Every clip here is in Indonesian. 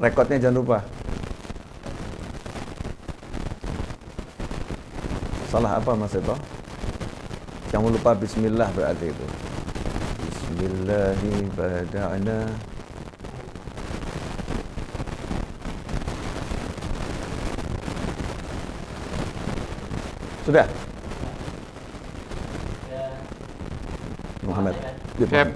Rekodnya jangan lupa. Salah apa Mas Eto? Jangan lupa bismillah berarti itu. Bismillahi bada'na. Sudah? Muhammad. Siap.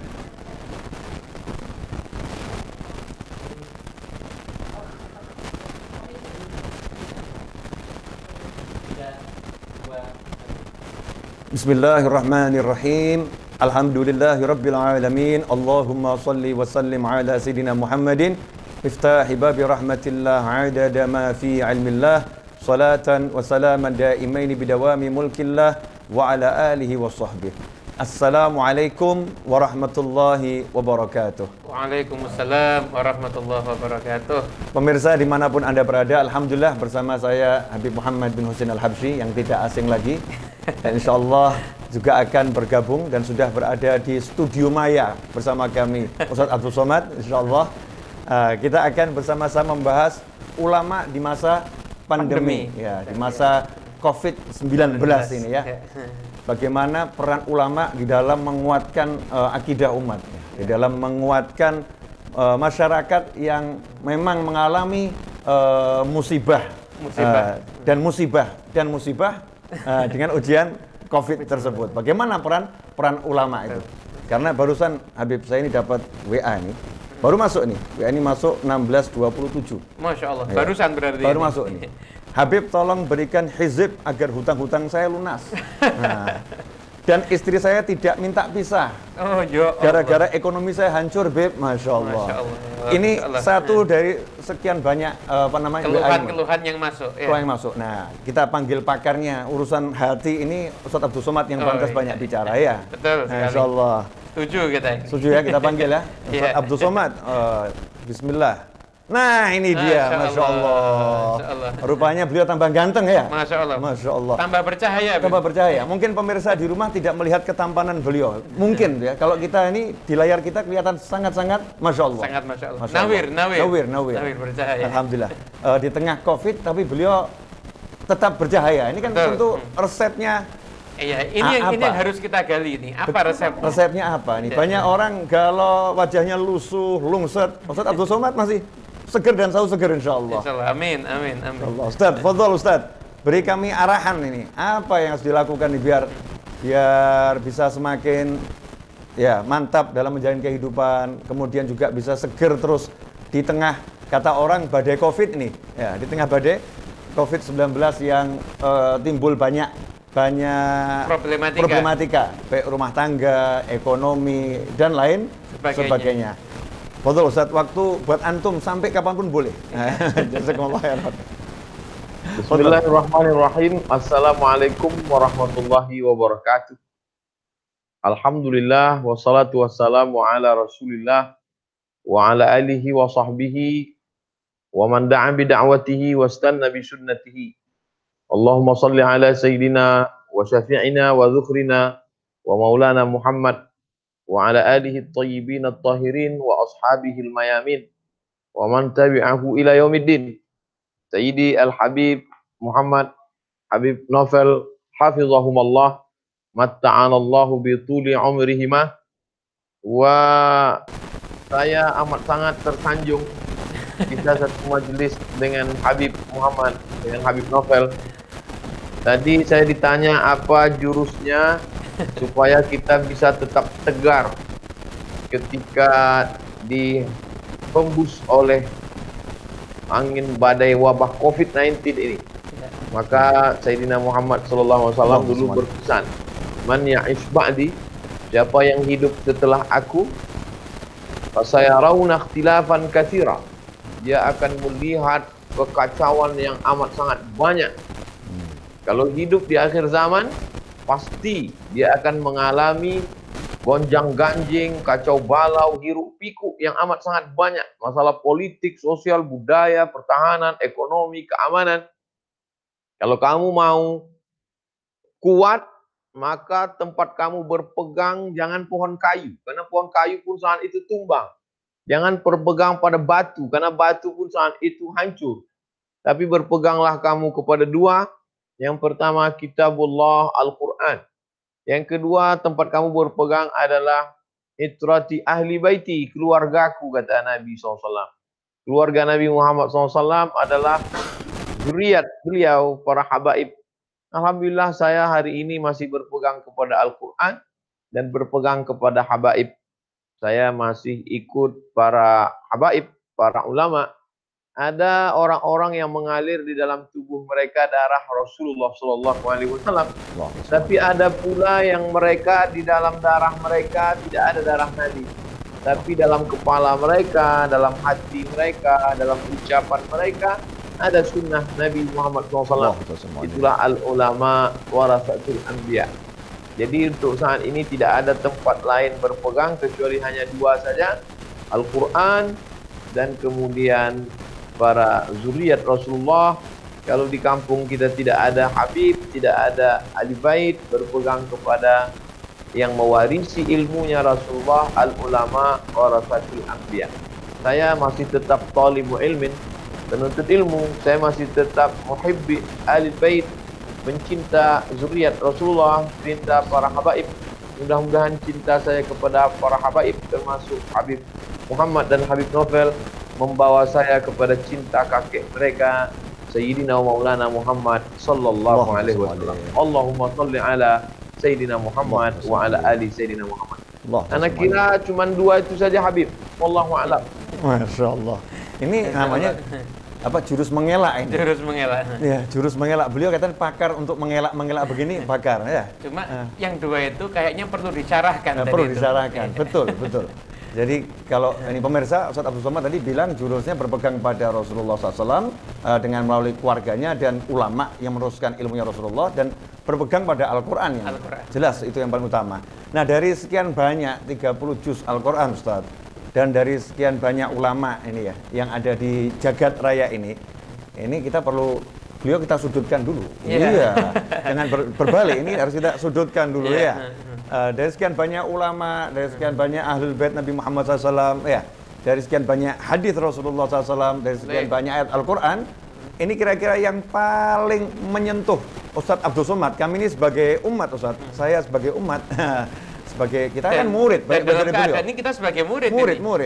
Bismillahirrahmanirrahim. Alhamdulillahirabbil alamin. Allahumma shalli wa sallim ala sayidina Muhammadin miftahi babi rahmatillah adada ma fi ilmillah salatan wa salaman daimaini bidawami mulkillah wa ala alihi wa sahbihi. Assalamualaikum warahmatullahi wabarakatuh. Waalaikumsalam warahmatullahi wabarakatuh. Pemirsa dimanapun Anda berada, Alhamdulillah bersama saya Habib Muhammad bin Husin Al-Habsyi yang tidak asing lagi. Dan insya Allah juga akan bergabung dan sudah berada di Studio Maya bersama kami Ustadz Abdul Somad. Insya Allah kita akan bersama-sama membahas ulama di masa pandemi. Ya, di masa COVID-19 ini ya. Bagaimana peran ulama di dalam menguatkan akidah umat, di dalam menguatkan masyarakat yang memang mengalami musibah dan musibah dengan ujian COVID tersebut. Bagaimana peran ulama itu? Karena barusan Habib saya ini dapat WA ini, baru masuk nih, WA ini masuk 16.27. Masya Allah, Ya. barusan berarti. Baru masuk ini. Habib tolong berikan hizib agar hutang-hutang saya lunas. Nah, dan istri saya tidak minta pisah. Oh, ya Allah. Gara-gara ekonomi saya hancur, Beb. Masya Allah. Masya Allah. Ini Masya Allah. satu dari sekian banyak Keluhan-keluhan yang masuk. Ya. keluhan yang masuk. Nah, kita panggil pakarnya urusan hati ini Ustadz Abdul Somad yang pantas banyak bicara ya. Betul sekali. Insya Allah. Setuju kita. Setuju ya, kita panggil ya. Ustadz Abdul Somad. Bismillah. Nah, ini dia, Masya Allah. Masya Allah. Rupanya beliau tambah ganteng ya. Masya Allah. Masya Allah. Tambah bercahaya. Tambah bercahaya. Mungkin pemirsa di rumah tidak melihat ketampanan beliau. Mungkin ya. Kalau kita ini di layar kita kelihatan sangat-sangat Masya Allah. Sangat Masya Allah. Masya Allah. Nawir Nawir bercahaya. Alhamdulillah. Di tengah COVID tapi beliau tetap bercahaya. Ini kan Betul. tentu resepnya. Iya, ini yang harus kita gali ini. Apa resepnya? Resepnya apa nih? Banyak orang kalau wajahnya lusuh, lungset. Ustadz Abdul Somad masih seger dan selalu seger insya Allah. Insya Allah. Amin. Allah. Ustadz, fadhol Ustadz, beri kami arahan ini. Apa yang harus dilakukan nih biar bisa semakin ya mantap dalam menjalani kehidupan, kemudian juga bisa seger terus di tengah kata orang badai COVID ini. Ya, di tengah badai COVID-19 yang timbul banyak problematika, baik rumah tangga, ekonomi dan lain sebagainya. Fadhol Ustadz, waktu buat antum sampai kapanpun boleh. Jazakumullah khairan. Bismillahirrahmanirrahim. Assalamualaikum warahmatullahi wabarakatuh. Alhamdulillah wassalatu wassalamu ala Rasulillah wa ala alihi wa sahbihi wa man da'a bi da'watihi wastanna bi sunnatihi. Allahumma salli ala sayyidina wa syafi'ina wa dzukhrina wa maulana Muhammad wa ala alihi at-tayyibin at-tahirin wa ashabihi al-mayamin wa man tabi'ahu ila yaumiddin. Sayyidi al-Habib Muhammad Habib Novel hafizahumallah matta'anallahu bi tuli umrihima. Wa saya amat sangat tersanjung bisa satu majelis dengan Habib Muhammad, dengan Habib Novel. Tadi saya ditanya apa jurusnya supaya kita bisa tetap tegar ketika dihembus oleh angin badai wabah COVID-19 ini. Maka Sayyidina Muhammad SAW dulu berpesan, man ya'ish ba'di, siapa yang hidup setelah aku, fasayarawna ikhtilafan katsira, dia akan melihat kekacauan yang amat sangat banyak. Kalau hidup di akhir zaman, pasti dia akan mengalami gonjang-ganjing, kacau balau, hiruk pikuk yang amat sangat banyak. Masalah politik, sosial, budaya, pertahanan, ekonomi, keamanan. Kalau kamu mau kuat, maka tempat kamu berpegang jangan pohon kayu. Karena pohon kayu pun saat itu tumbang. Jangan berpegang pada batu, karena batu pun saat itu hancur. Tapi berpeganglah kamu kepada dua. Yang pertama kitabullah Al-Quran. Yang kedua tempat kamu berpegang adalah itrati ahli baiti, keluargaku, kata Nabi SAW. Keluarga Nabi Muhammad SAW adalah zuriat beliau, para habaib. Alhamdulillah saya hari ini masih berpegang kepada Al-Quran dan berpegang kepada habaib. Saya masih ikut para habaib, para ulama. Ada orang-orang yang mengalir di dalam tubuh mereka darah Rasulullah SAW. Tapi ada pula yang mereka di dalam darah mereka tidak ada darah Nabi. Tapi dalam kepala mereka, dalam hati mereka, dalam ucapan mereka ada sunnah Nabi Muhammad SAW. Itulah al-ulama warasatul anbiya. Jadi untuk saat ini tidak ada tempat lain berpegang kecuali hanya dua saja, Al-Quran dan kemudian para zuriat Rasulullah. Kalau di kampung kita tidak ada Habib, tidak ada ahli bait, berpegang kepada yang mewarisi ilmunya Rasulullah, al-ulama warasatul anbiya. Saya masih tetap talibu ilmin, penuntut ilmu. Saya masih tetap muhibbi ahli bait, mencinta zuriat Rasulullah, cinta para habaib. Mudah-mudahan cinta saya kepada para habaib termasuk Habib Muhammad dan Habib Novel membawa saya kepada cinta kakek mereka Sayyidina Maulana Muhammad sallallahu alaihi wasallam. Allahumma salli ala Sayyidina Muhammad wa ala ali Sayyidina Muhammad. Anak kira cuma dua itu saja Habib. Wallahu a'lam. Masya Allah. Ini namanya apa, jurus mengelak ini. Jurus mengelak. Ya, jurus mengelak. Beliau katanya pakar untuk mengelak begini, pakar ya. Cuma yang dua itu kayaknya perlu dicarahkan. Perlu dicarahkan. Betul, betul. Jadi kalau ini pemirsa, Ustaz Abdul Somad tadi bilang jurusnya berpegang pada Rasulullah SAW dengan melalui keluarganya dan ulama yang meneruskan ilmunya Rasulullah, dan berpegang pada Al-Quran yang jelas itu yang paling utama. Nah, dari sekian banyak 30 juz Al-Quran, Ustaz, dan dari sekian banyak ulama ini ya yang ada di jagat raya ini kita perlu beliau kita sudutkan dulu. Iya. Dengan berbalik ini harus kita sudutkan dulu ya. Dari sekian banyak ulama, dari sekian banyak ahlul bait Nabi Muhammad SAW, ya, dari sekian banyak hadis Rasulullah SAW, dari sekian banyak ayat Al-Quran, ini kira-kira yang paling menyentuh Ustadz Abdul Somad. Kami ini sebagai umat, Ustadz, saya sebagai umat, sebagai kita kan murid, banyak belajar dari beliau. Ini kita sebagai murid.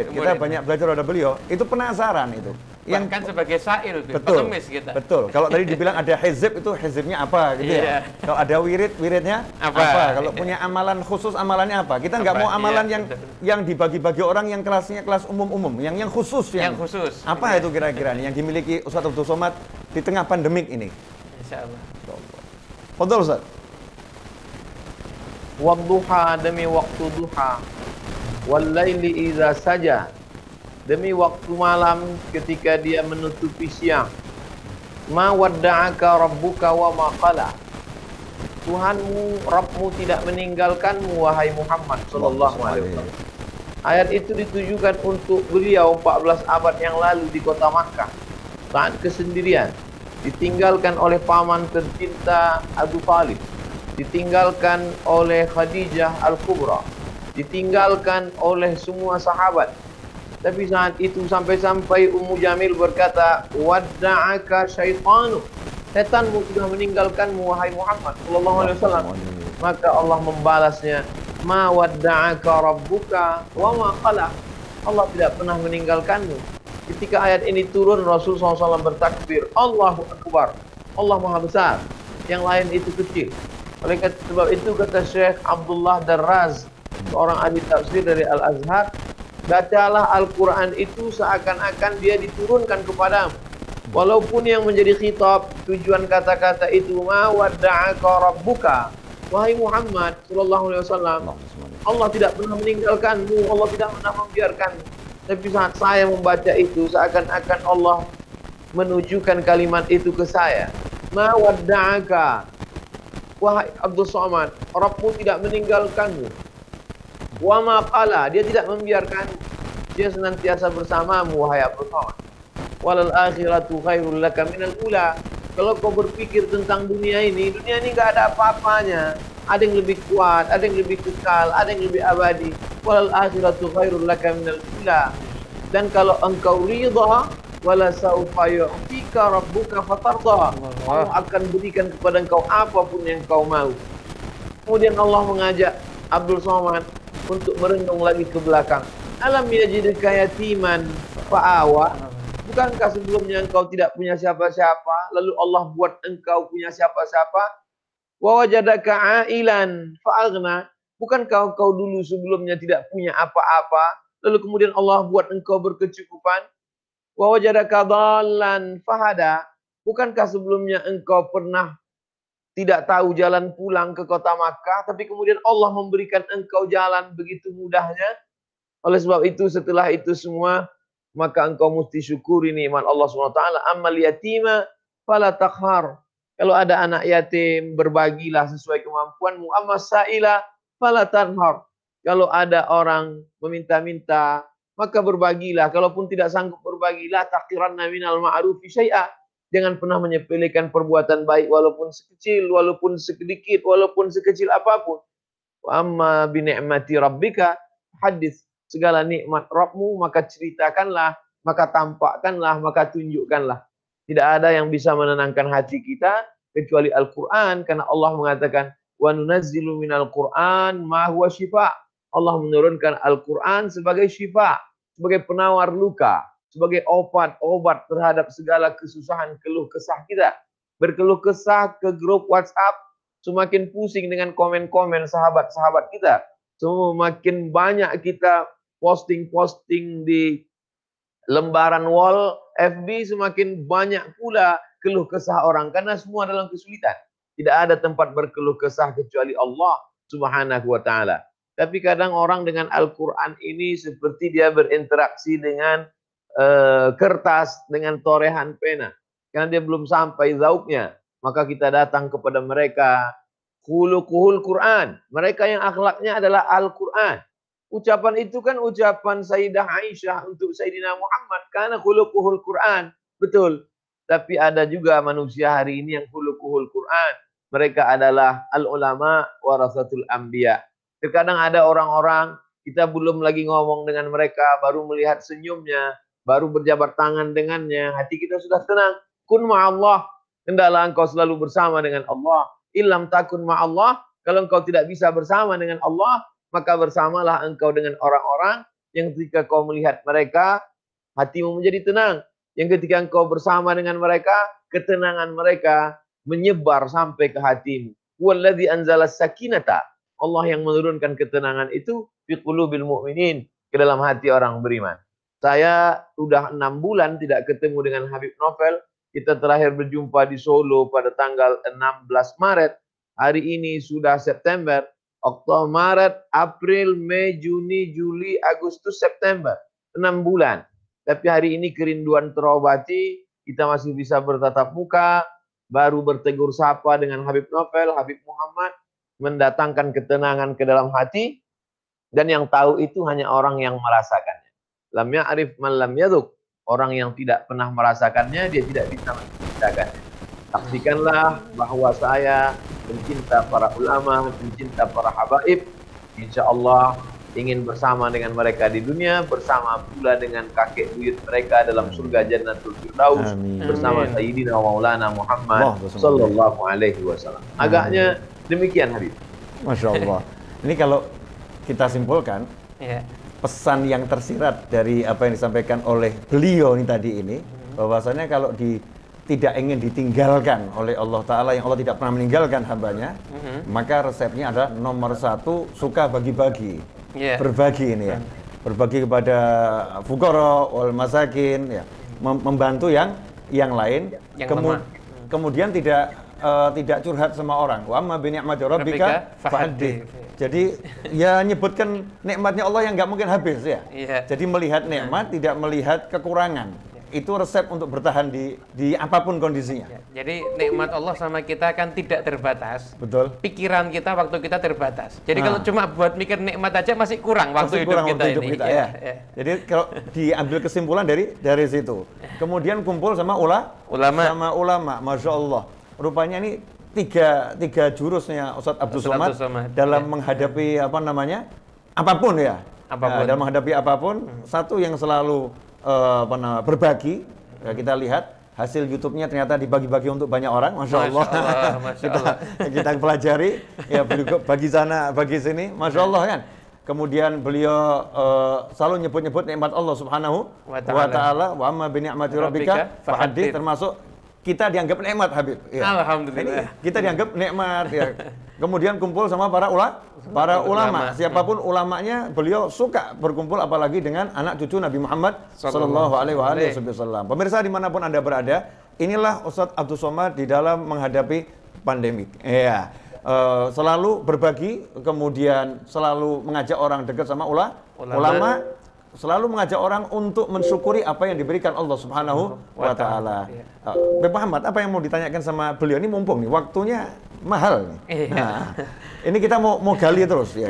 Kita banyak belajar dari beliau. Itu penasaran itu. Bahkan sebagai syair, pengemis kita. Betul. Kalau tadi dibilang ada hizib, itu hizibnya apa gitu ya. Kalau ada wiridnya apa? Kalau punya amalan khusus, amalannya apa? Kita nggak mau amalan yang dibagi-bagi orang yang kelasnya kelas umum-umum, yang khusus yang khusus. Apa itu kira-kira yang dimiliki Ustadz Abdul Somad di tengah pandemik ini? Insyaallah. Fadhol Ustaz. Wadduha, demi waktu duha, wal laili idza saja, demi waktu malam ketika dia menutupi siang. Ma wadda'aka rabbuka wa ma qala, Tuhanmu, Rabbmu tidak meninggalkanmu wahai Muhammad sallallahu alaihi wasallam. Ayat itu ditujukan untuk beliau 14 abad yang lalu di kota Makkah saat kesendirian, ditinggalkan oleh paman tercinta Abu Talib, ditinggalkan oleh Khadijah Al-Kubra, ditinggalkan oleh semua sahabat. Tapi saat itu sampai-sampai Ummu Jamil berkata, wadda'aka syaitanu, setanmu sudah meninggalkanmu wahai Muhammad sallallahu alaihi wasallam. Maka Allah membalasnya, ma wadda'aka rabbuka wa ma qala, Allah tidak pernah meninggalkanmu. Ketika ayat ini turun, Rasul SAW bertakbir, Allahu Akbar, Allah Maha Besar, yang lain itu kecil. Oleh sebab itu kata Syekh Abdullah Darraz, seorang ahli tafsir dari Al-Azhar, bacalah Al-Quran itu seakan-akan dia diturunkan kepadamu. Walaupun yang menjadi khitab, tujuan kata-kata itu, ma wadda'aka rabbuka, wahai Muhammad sallallahu alaihi wasallam, Allah tidak pernah meninggalkanmu, Allah tidak pernah membiarkanmu. Tapi saat saya membaca itu, seakan-akan Allah menunjukkan kalimat itu ke saya. Ma wadda'aka, wahai Abdul Somad, Rabbmu tidak meninggalkanmu. Wa ma qala, dia tidak membiarkanmu, dia senantiasa bersamamu wahai Abdul Somad. Walal akhiratu khairul laka minal ula. Kalau kau berpikir tentang dunia ini enggak ada apa-apanya. Ada yang lebih kuat, ada yang lebih kekal, ada yang lebih abadi. Walal akhiratu khairul laka minal ula. Dan kalau engkau ridha, wala saufa yu'tika rabbuka fatarda. Allah akan berikan kepada engkau apapun yang kau mau. Kemudian Allah mengajak Abdul Somad untuk merenung lagi ke belakang. Alam yajidka yatiman fa'awa. Bukankah sebelumnya engkau tidak punya siapa-siapa, lalu Allah buat engkau punya siapa-siapa? Wa wajadaka ailan fa'aghna. Bukankah engkau dulu sebelumnya tidak punya apa-apa, lalu kemudian Allah buat engkau berkecukupan? Wa wajadaka dhallan fahada. Bukankah sebelumnya engkau pernah tidak tahu jalan pulang ke kota Makkah, tapi kemudian Allah memberikan engkau jalan begitu mudahnya? Oleh sebab itu, setelah itu semua, maka engkau mesti syukuri nikmat Allah SWT. Ammal yatima fala taqhar. Kalau ada anak yatim, berbagilah sesuai kemampuanmu. Amma sa'ila fala tanhar. Kalau ada orang meminta-minta, maka berbagilah. Kalaupun tidak sanggup berbagilah, taqiranna minal ma'rufi syai'a. Jangan pernah menyepelekan perbuatan baik, walaupun sekecil, walaupun sedikit, walaupun sekecil apapun. Wa amma bi ni'mati rabbika hadits. Segala nikmat Rabbmu maka ceritakanlah, maka tampakkanlah, maka tunjukkanlah. Tidak ada yang bisa menenangkan hati kita kecuali Al-Quran, karena Allah mengatakan wa nunazzilu minal Qur'an ma huwa syifa. Allah menurunkan Al-Quran sebagai syifa, sebagai penawar luka, sebagai obat terhadap segala kesusahan, keluh kesah kita. Berkeluh kesah ke grup WhatsApp, semakin pusing dengan komen-komen sahabat-sahabat kita. Semakin banyak kita posting-posting di lembaran wall FB, semakin banyak pula keluh kesah orang, karena semua dalam kesulitan. Tidak ada tempat berkeluh kesah kecuali Allah Subhanahu wa ta'ala. Tapi kadang orang dengan Al-Quran ini seperti dia berinteraksi dengan kertas, dengan torehan pena. Karena dia belum sampai zauknya. Maka kita datang kepada mereka, khuluquhul Quran. Mereka yang akhlaknya adalah Al-Quran. Ucapan itu kan ucapan Sayyidah Aisyah untuk Sayyidina Muhammad, karena khuluquhul Quran. Betul. Tapi ada juga manusia hari ini yang khuluquhul Quran. Mereka adalah al-ulama warasatul anbiya. Terkadang ada orang-orang, kita belum lagi ngomong dengan mereka, baru melihat senyumnya, baru berjabat tangan dengannya, hati kita sudah tenang. Kun ma'allah, hendaklah engkau selalu bersama dengan Allah. Illam takun ma'allah, kalau engkau tidak bisa bersama dengan Allah, maka bersamalah engkau dengan orang-orang yang ketika kau melihat mereka, hatimu menjadi tenang. Yang ketika engkau bersama dengan mereka, ketenangan mereka menyebar sampai ke hatimu. Walladzi anzala sakinata. Allah yang menurunkan ketenangan itu fi qulubil mu'minin, ke dalam hati orang beriman. Saya sudah 6 bulan tidak ketemu dengan Habib Novel. Kita terakhir berjumpa di Solo pada tanggal 16 Maret. Hari ini sudah September. Oktober, Maret, April, Mei, Juni, Juli, Agustus, September. 6 bulan. Tapi hari ini kerinduan terobati, kita masih bisa bertatap muka, baru bertegur sapa dengan Habib Novel, Habib Muhammad, mendatangkan ketenangan ke dalam hati, dan yang tahu itu hanya orang yang merasakannya. Lam ya'rif man lam yaduk. Orang yang tidak pernah merasakannya, dia tidak bisa menceritakannya. Saksikanlah bahwa saya pencinta para ulama, pencinta para habaib. Insya Allah ingin bersama dengan mereka di dunia, bersama pula dengan kakek buyut mereka dalam surga Jannatul Firdaus, bersama Sayyidina Maulana Muhammad sallallahu alaihi wasallam. Agaknya demikian, Habib. Masya Allah. Ini kalau kita simpulkan, pesan yang tersirat dari apa yang disampaikan oleh beliau ini tadi ini, bahwasanya kalau tidak ingin ditinggalkan oleh Allah Ta'ala, yang Allah tidak pernah meninggalkan hambanya, maka resepnya adalah nomor 1, suka bagi-bagi. Berbagi ini ya. Berbagi kepada fuqara wal masakin, ya. Membantu yang lain. Kemudian tidak curhat sama orang. Wa amma bi ni'mati rabbika fahaddits. Jadi ya nyebutkan nikmatnya Allah yang nggak mungkin habis ya. Jadi melihat nikmat, tidak melihat kekurangan. Itu resep untuk bertahan di apapun kondisinya. Jadi nikmat Allah sama kita kan tidak terbatas. Betul. Pikiran kita waktu kita terbatas. Jadi kalau cuma buat mikir nikmat aja masih kurang waktu hidup kita. Jadi kalau diambil kesimpulan dari situ. Kemudian kumpul sama ulama. Masya Allah. Rupanya ini tiga jurusnya Ustadz Abdul Somad dalam menghadapi apapun ya. Apapun. dalam menghadapi apapun, satu yang selalu berbagi. Ya, kita lihat hasil YouTube-nya ternyata dibagi-bagi untuk banyak orang, masya Allah. Masya Allah. kita pelajari, ya bagi sana, bagi sini, masya Allah kan. Kemudian beliau selalu nyebut-nyebut nikmat Allah Subhanahu wa Ta'ala. Wa amma bi ni'mati rabbika fahaddits, termasuk kita dianggap nikmat, Habib. Ya. Alhamdulillah. Ini kita dianggap nikmat. Ya. Kemudian kumpul sama para ulama. Siapapun ulamanya, beliau suka berkumpul, apalagi dengan anak cucu Nabi Muhammad Sallallahu Alaihi Wasallam. Pemirsa dimanapun Anda berada, inilah Ustadz Abdul Somad di dalam menghadapi pandemik. Ya. Selalu berbagi, kemudian selalu mengajak orang dekat sama ulama, selalu mengajak orang untuk mensyukuri apa yang diberikan Allah Subhanahu wa Ta'ala. Bapak Muhammad, apa yang mau ditanyakan sama beliau? Ini mumpung nih, waktunya mahal nih. Nah, ini kita mau gali terus ya.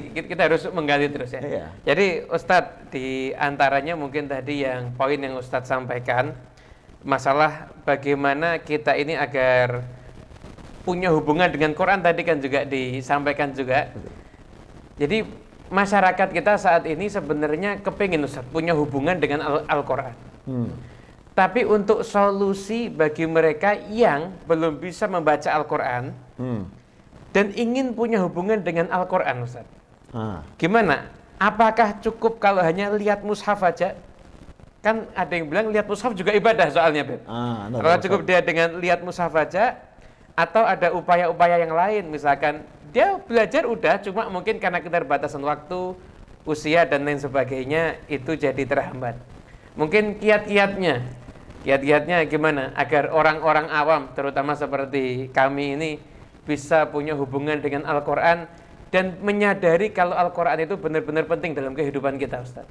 Kita harus menggali terus ya. Iya. Jadi Ustadz, di antaranya mungkin tadi yang poin yang Ustadz sampaikan, masalah bagaimana kita ini agar punya hubungan dengan Quran, tadi kan juga disampaikan juga. Jadi masyarakat kita saat ini sebenarnya kepingin Ustaz punya hubungan dengan Al-Quran. Tapi untuk solusi bagi mereka yang belum bisa membaca Al-Quran dan ingin punya hubungan dengan Al-Quran, Ustaz. Gimana? Apakah cukup kalau hanya lihat mushaf aja? Kan ada yang bilang lihat mushaf juga ibadah soalnya, Beb. Kalau cukup dia dengan lihat mushaf aja, atau ada upaya-upaya yang lain, misalkan dia belajar udah, cuma mungkin karena keterbatasan waktu, usia dan lain sebagainya, itu jadi terhambat. Mungkin kiat-kiatnya gimana agar orang-orang awam, terutama seperti kami ini, bisa punya hubungan dengan Al-Quran dan menyadari kalau Al-Quran itu benar-benar penting dalam kehidupan kita, Ustaz.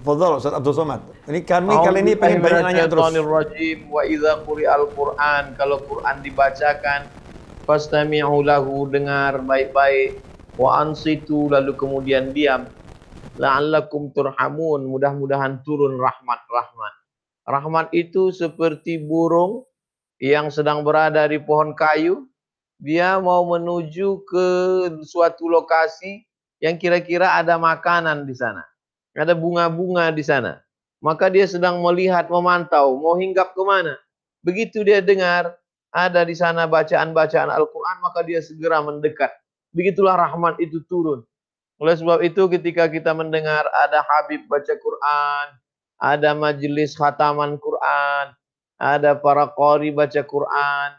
Fadhal Ustaz Abdul Somad. Ini kami kali ini pengen banyak nanya terus. Wa idza quri'al Qur'an, kalau Quran dibacakan, fastami'u lahu, dengar baik-baik, wa ansitu, lalu kemudian diam, la'allakum turhamun, mudah-mudahan turun rahmat. Rahmat itu seperti burung yang sedang berada di pohon kayu, dia mau menuju ke suatu lokasi yang kira-kira ada makanan di sana. Ada bunga-bunga di sana. Maka dia sedang melihat, memantau, mau hinggap kemana. Begitu dia dengar ada di sana bacaan-bacaan Al-Quran, maka dia segera mendekat. Begitulah rahmat itu turun. Oleh sebab itu ketika kita mendengar ada Habib baca Quran, ada majelis khataman Quran, ada para qari baca Quran,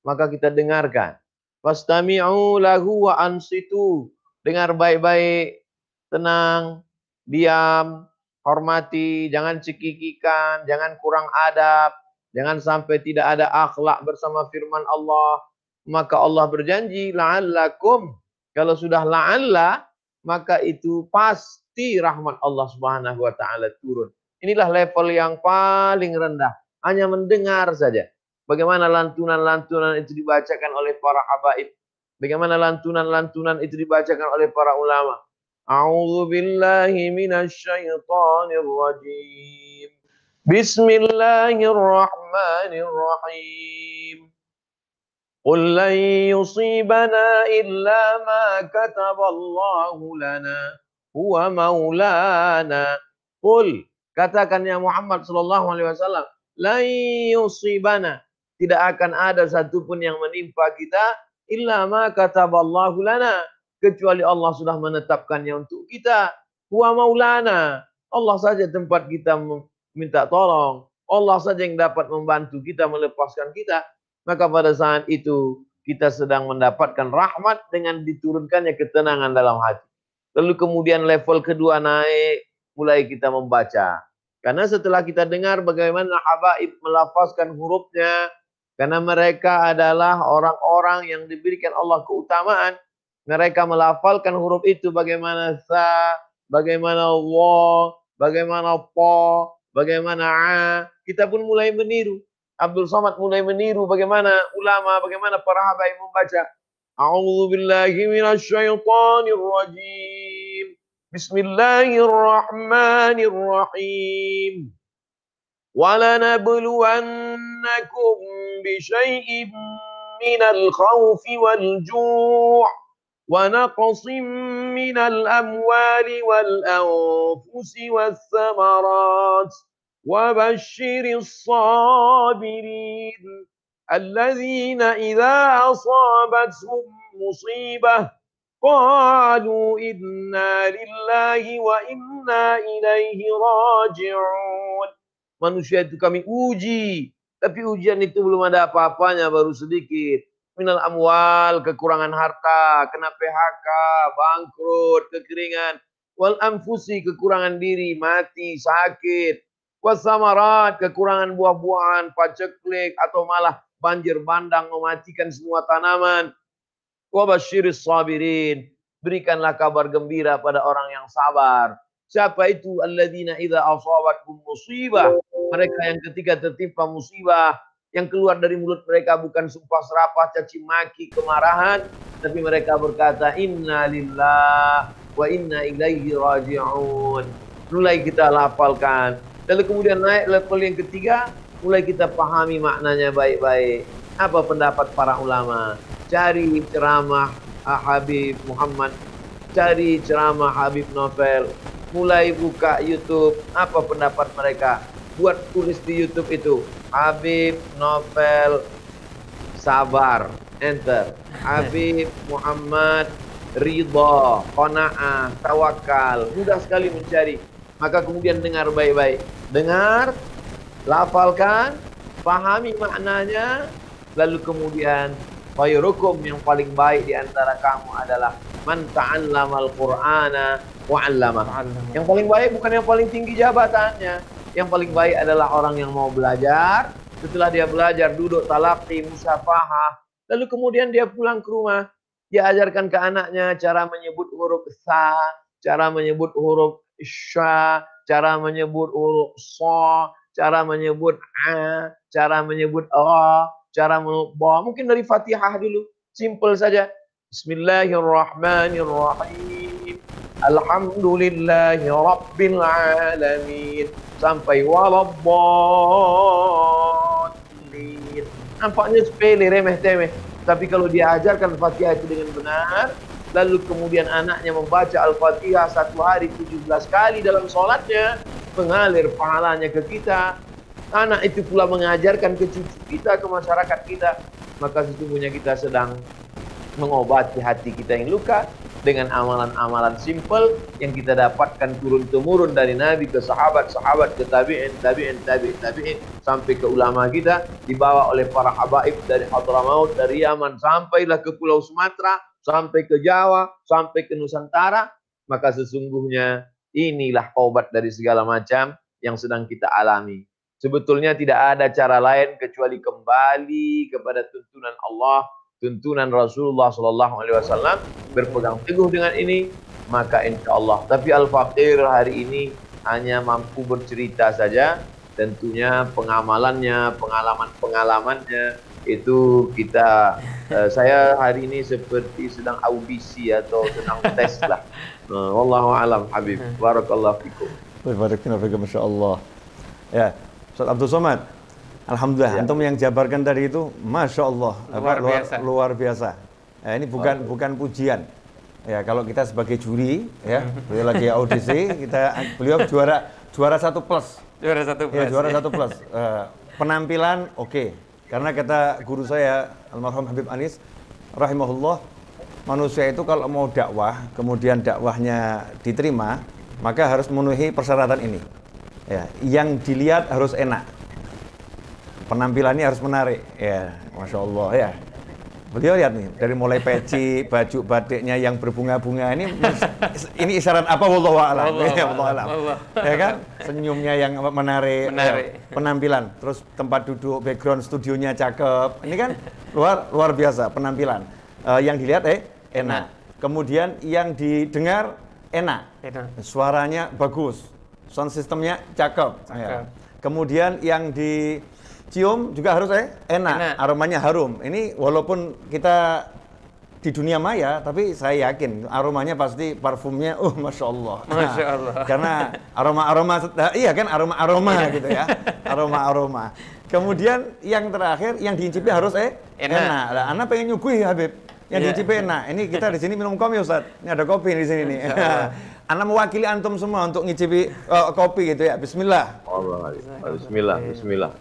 maka kita dengarkan. Fastami'u lahu wa ansitu. Dengar baik-baik, tenang, diam, hormati, jangan cekikikan, jangan kurang adab, jangan sampai tidak ada akhlak bersama firman Allah. Maka Allah berjanji, la'allakum, kalau sudah la'alla, maka itu pasti rahmat Allah Subhanahu wa Ta'ala turun. Inilah level yang paling rendah, hanya mendengar saja. Bagaimana lantunan-lantunan itu dibacakan oleh para habaib, bagaimana lantunan-lantunan itu dibacakan oleh para ulama. A'udzu billahi minasy syaithanir rajim. Bismillahirrahmanirrahim. Qul lan yusibana illa ma kataballahu lana huwa maulana. Qul, katakan ya Muhammad sallallahu alaihi wasallam, lan yusibana, tidak akan ada satupun yang menimpa kita illa ma kataballahu lana, kecuali Allah sudah menetapkannya untuk kita. Huwa maulana, Allah saja tempat kita minta tolong, Allah saja yang dapat membantu kita, melepaskan kita. Maka pada saat itu kita sedang mendapatkan rahmat dengan diturunkannya ketenangan dalam hati. Lalu kemudian level kedua naik, mulai kita membaca. Karena setelah kita dengar bagaimana habaib melafazkan hurufnya, karena mereka adalah orang-orang yang diberikan Allah keutamaan, mereka melafalkan huruf itu, bagaimana sa, bagaimana wa, bagaimana po, bagaimana a. Kita pun mulai meniru. Abdul Somad mulai meniru bagaimana ulama, bagaimana para habaib membaca. A'udzu billahi minasy syaithanir rajim. Bismillahirrahmanirrahim. وَلَنَبْلُوَنَّكُمْ بِشَيْءٍ مِنَ الْخَوْفِ وَالْجُوعِ ونقص من الأموال والأنفس والثمرات وبشر الصابرين الذين إذا أصابتهم مصيبة قالوا إنا لله وإنا إليه راجعون. Manusia itu kami uji, tapi ujian itu belum ada apa-apanya, baru sedikit. Minal amwal, kekurangan harta, kena PHK, bangkrut, kekeringan. Wal anfusi, kekurangan diri, mati, sakit. Wasamarat, kekurangan buah-buahan, paceklik, atau malah banjir bandang mematikan semua tanaman. Wabashiris sabirin, berikanlah kabar gembira pada orang yang sabar. Siapa itu? Alladzina idza asabatkum musibah. Mereka yang ketika tertimpa musibah, yang keluar dari mulut mereka bukan sumpah serapah, caci maki, kemarahan, tapi mereka berkata inna lillah wa inna ilaihi raji'un. Mulai kita lafalkan. Lalu kemudian naik level yang ketiga, mulai kita pahami maknanya baik-baik. Apa pendapat para ulama? Cari ceramah Habib Muhammad, cari ceramah Habib Novel, mulai buka YouTube, apa pendapat mereka? Buat tulis di YouTube itu Habib Novel sabar, enter. Habib Muhammad ridha, qanaah, tawakal, mudah sekali mencari. Maka kemudian dengar baik-baik, dengar, lafalkan, pahami maknanya, lalu kemudian khairukum, yang paling baik di antara kamu adalah man ta'allamal Qur'ana wa 'allamah. Yang paling baik bukan yang paling tinggi jabatannya. Yang paling baik adalah orang yang mau belajar, setelah dia belajar duduk talaqi, musafahah, lalu kemudian dia pulang ke rumah, dia ajarkan ke anaknya cara menyebut huruf sa, cara menyebut huruf sya, cara menyebut huruf so, cara menyebut a, cara menyebut a, cara ba. Mungkin dari Fatihah dulu, simple saja. Bismillahirrahmanirrahim. Alhamdulillahi rabbil alamin. Sampai waladdallin. Nampaknya sepele, remeh-temeh. Tapi kalau dia ajarkan Fatihah itu dengan benar, lalu kemudian anaknya membaca Al-Fatihah satu hari 17 kali dalam sholatnya, mengalir pahalanya ke kita. Anak itu pula mengajarkan ke cucu kita, ke masyarakat kita. Maka sesungguhnya kita sedang mengobati hati kita yang luka dengan amalan-amalan simple yang kita dapatkan turun-temurun dari Nabi ke sahabat-sahabat, ke tabi'in, sampai ke ulama kita, dibawa oleh para habaib dari Hadramaut, dari Yaman, sampailah ke Pulau Sumatera, sampai ke Jawa, sampai ke Nusantara. Maka sesungguhnya inilah obat dari segala macam yang sedang kita alami. Sebetulnya tidak ada cara lain kecuali kembali kepada tuntunan Allah, tuntunan Rasulullah SAW, berpegang teguh dengan ini, maka insya Allah. Tapi Al-Faqir hari ini hanya mampu bercerita saja. Tentunya pengamalannya, pengalaman-pengalamannya itu kita, saya hari ini seperti sedang audisi atau sedang tes lah. Wallahu a'lam Habib. Barakallahu fikum. Barakallahu fikum, Masya Allah. Ya, Ustaz Abdul Somad, alhamdulillah, antum yang jabarkan tadi itu, masya Allah, luar biasa. Ya, ini bukan pujian. Ya, kalau kita sebagai juri, ya, beliau lagi audisi, beliau juara 1+. Juara 1+. Ya, juara 1+. Penampilan oke. Karena kata guru saya, almarhum Habib Anis, rahimahullah, manusia itu kalau mau dakwah, kemudian dakwahnya diterima, maka harus memenuhi persyaratan ini. Ya, yang dilihat harus enak. Penampilannya harus menarik, ya, masya Allah, ya. Beliau lihat nih, dari mulai peci, baju batiknya yang berbunga-bunga ini isyarat apa? Wallahu a'lam. Ya, wallahu a'lam. Ya kan, senyumnya yang menarik. Penampilan, terus tempat duduk, background studionya cakep. Ini kan luar biasa penampilan. Yang dilihat enak. Kemudian yang didengar enak. Suaranya bagus, sound systemnya cakep. Ya. Kemudian yang dicium juga harus enak, aromanya harum. Ini walaupun kita di dunia maya, tapi saya yakin aromanya pasti parfumnya, masya Allah. Masya Allah. Karena aroma, iya kan, aroma gitu ya, aroma. Kemudian yang terakhir, yang diincipi harus enak. Nah, Anda pengen nyuguhi Habib, yang diicipi enak. Ini kita di sini minum kopi Ustaz. Ini ada kopi di sini nih. Ana mewakili antum semua untuk ngicipi kopi gitu ya. Bismillah. Bismillah, bismillah.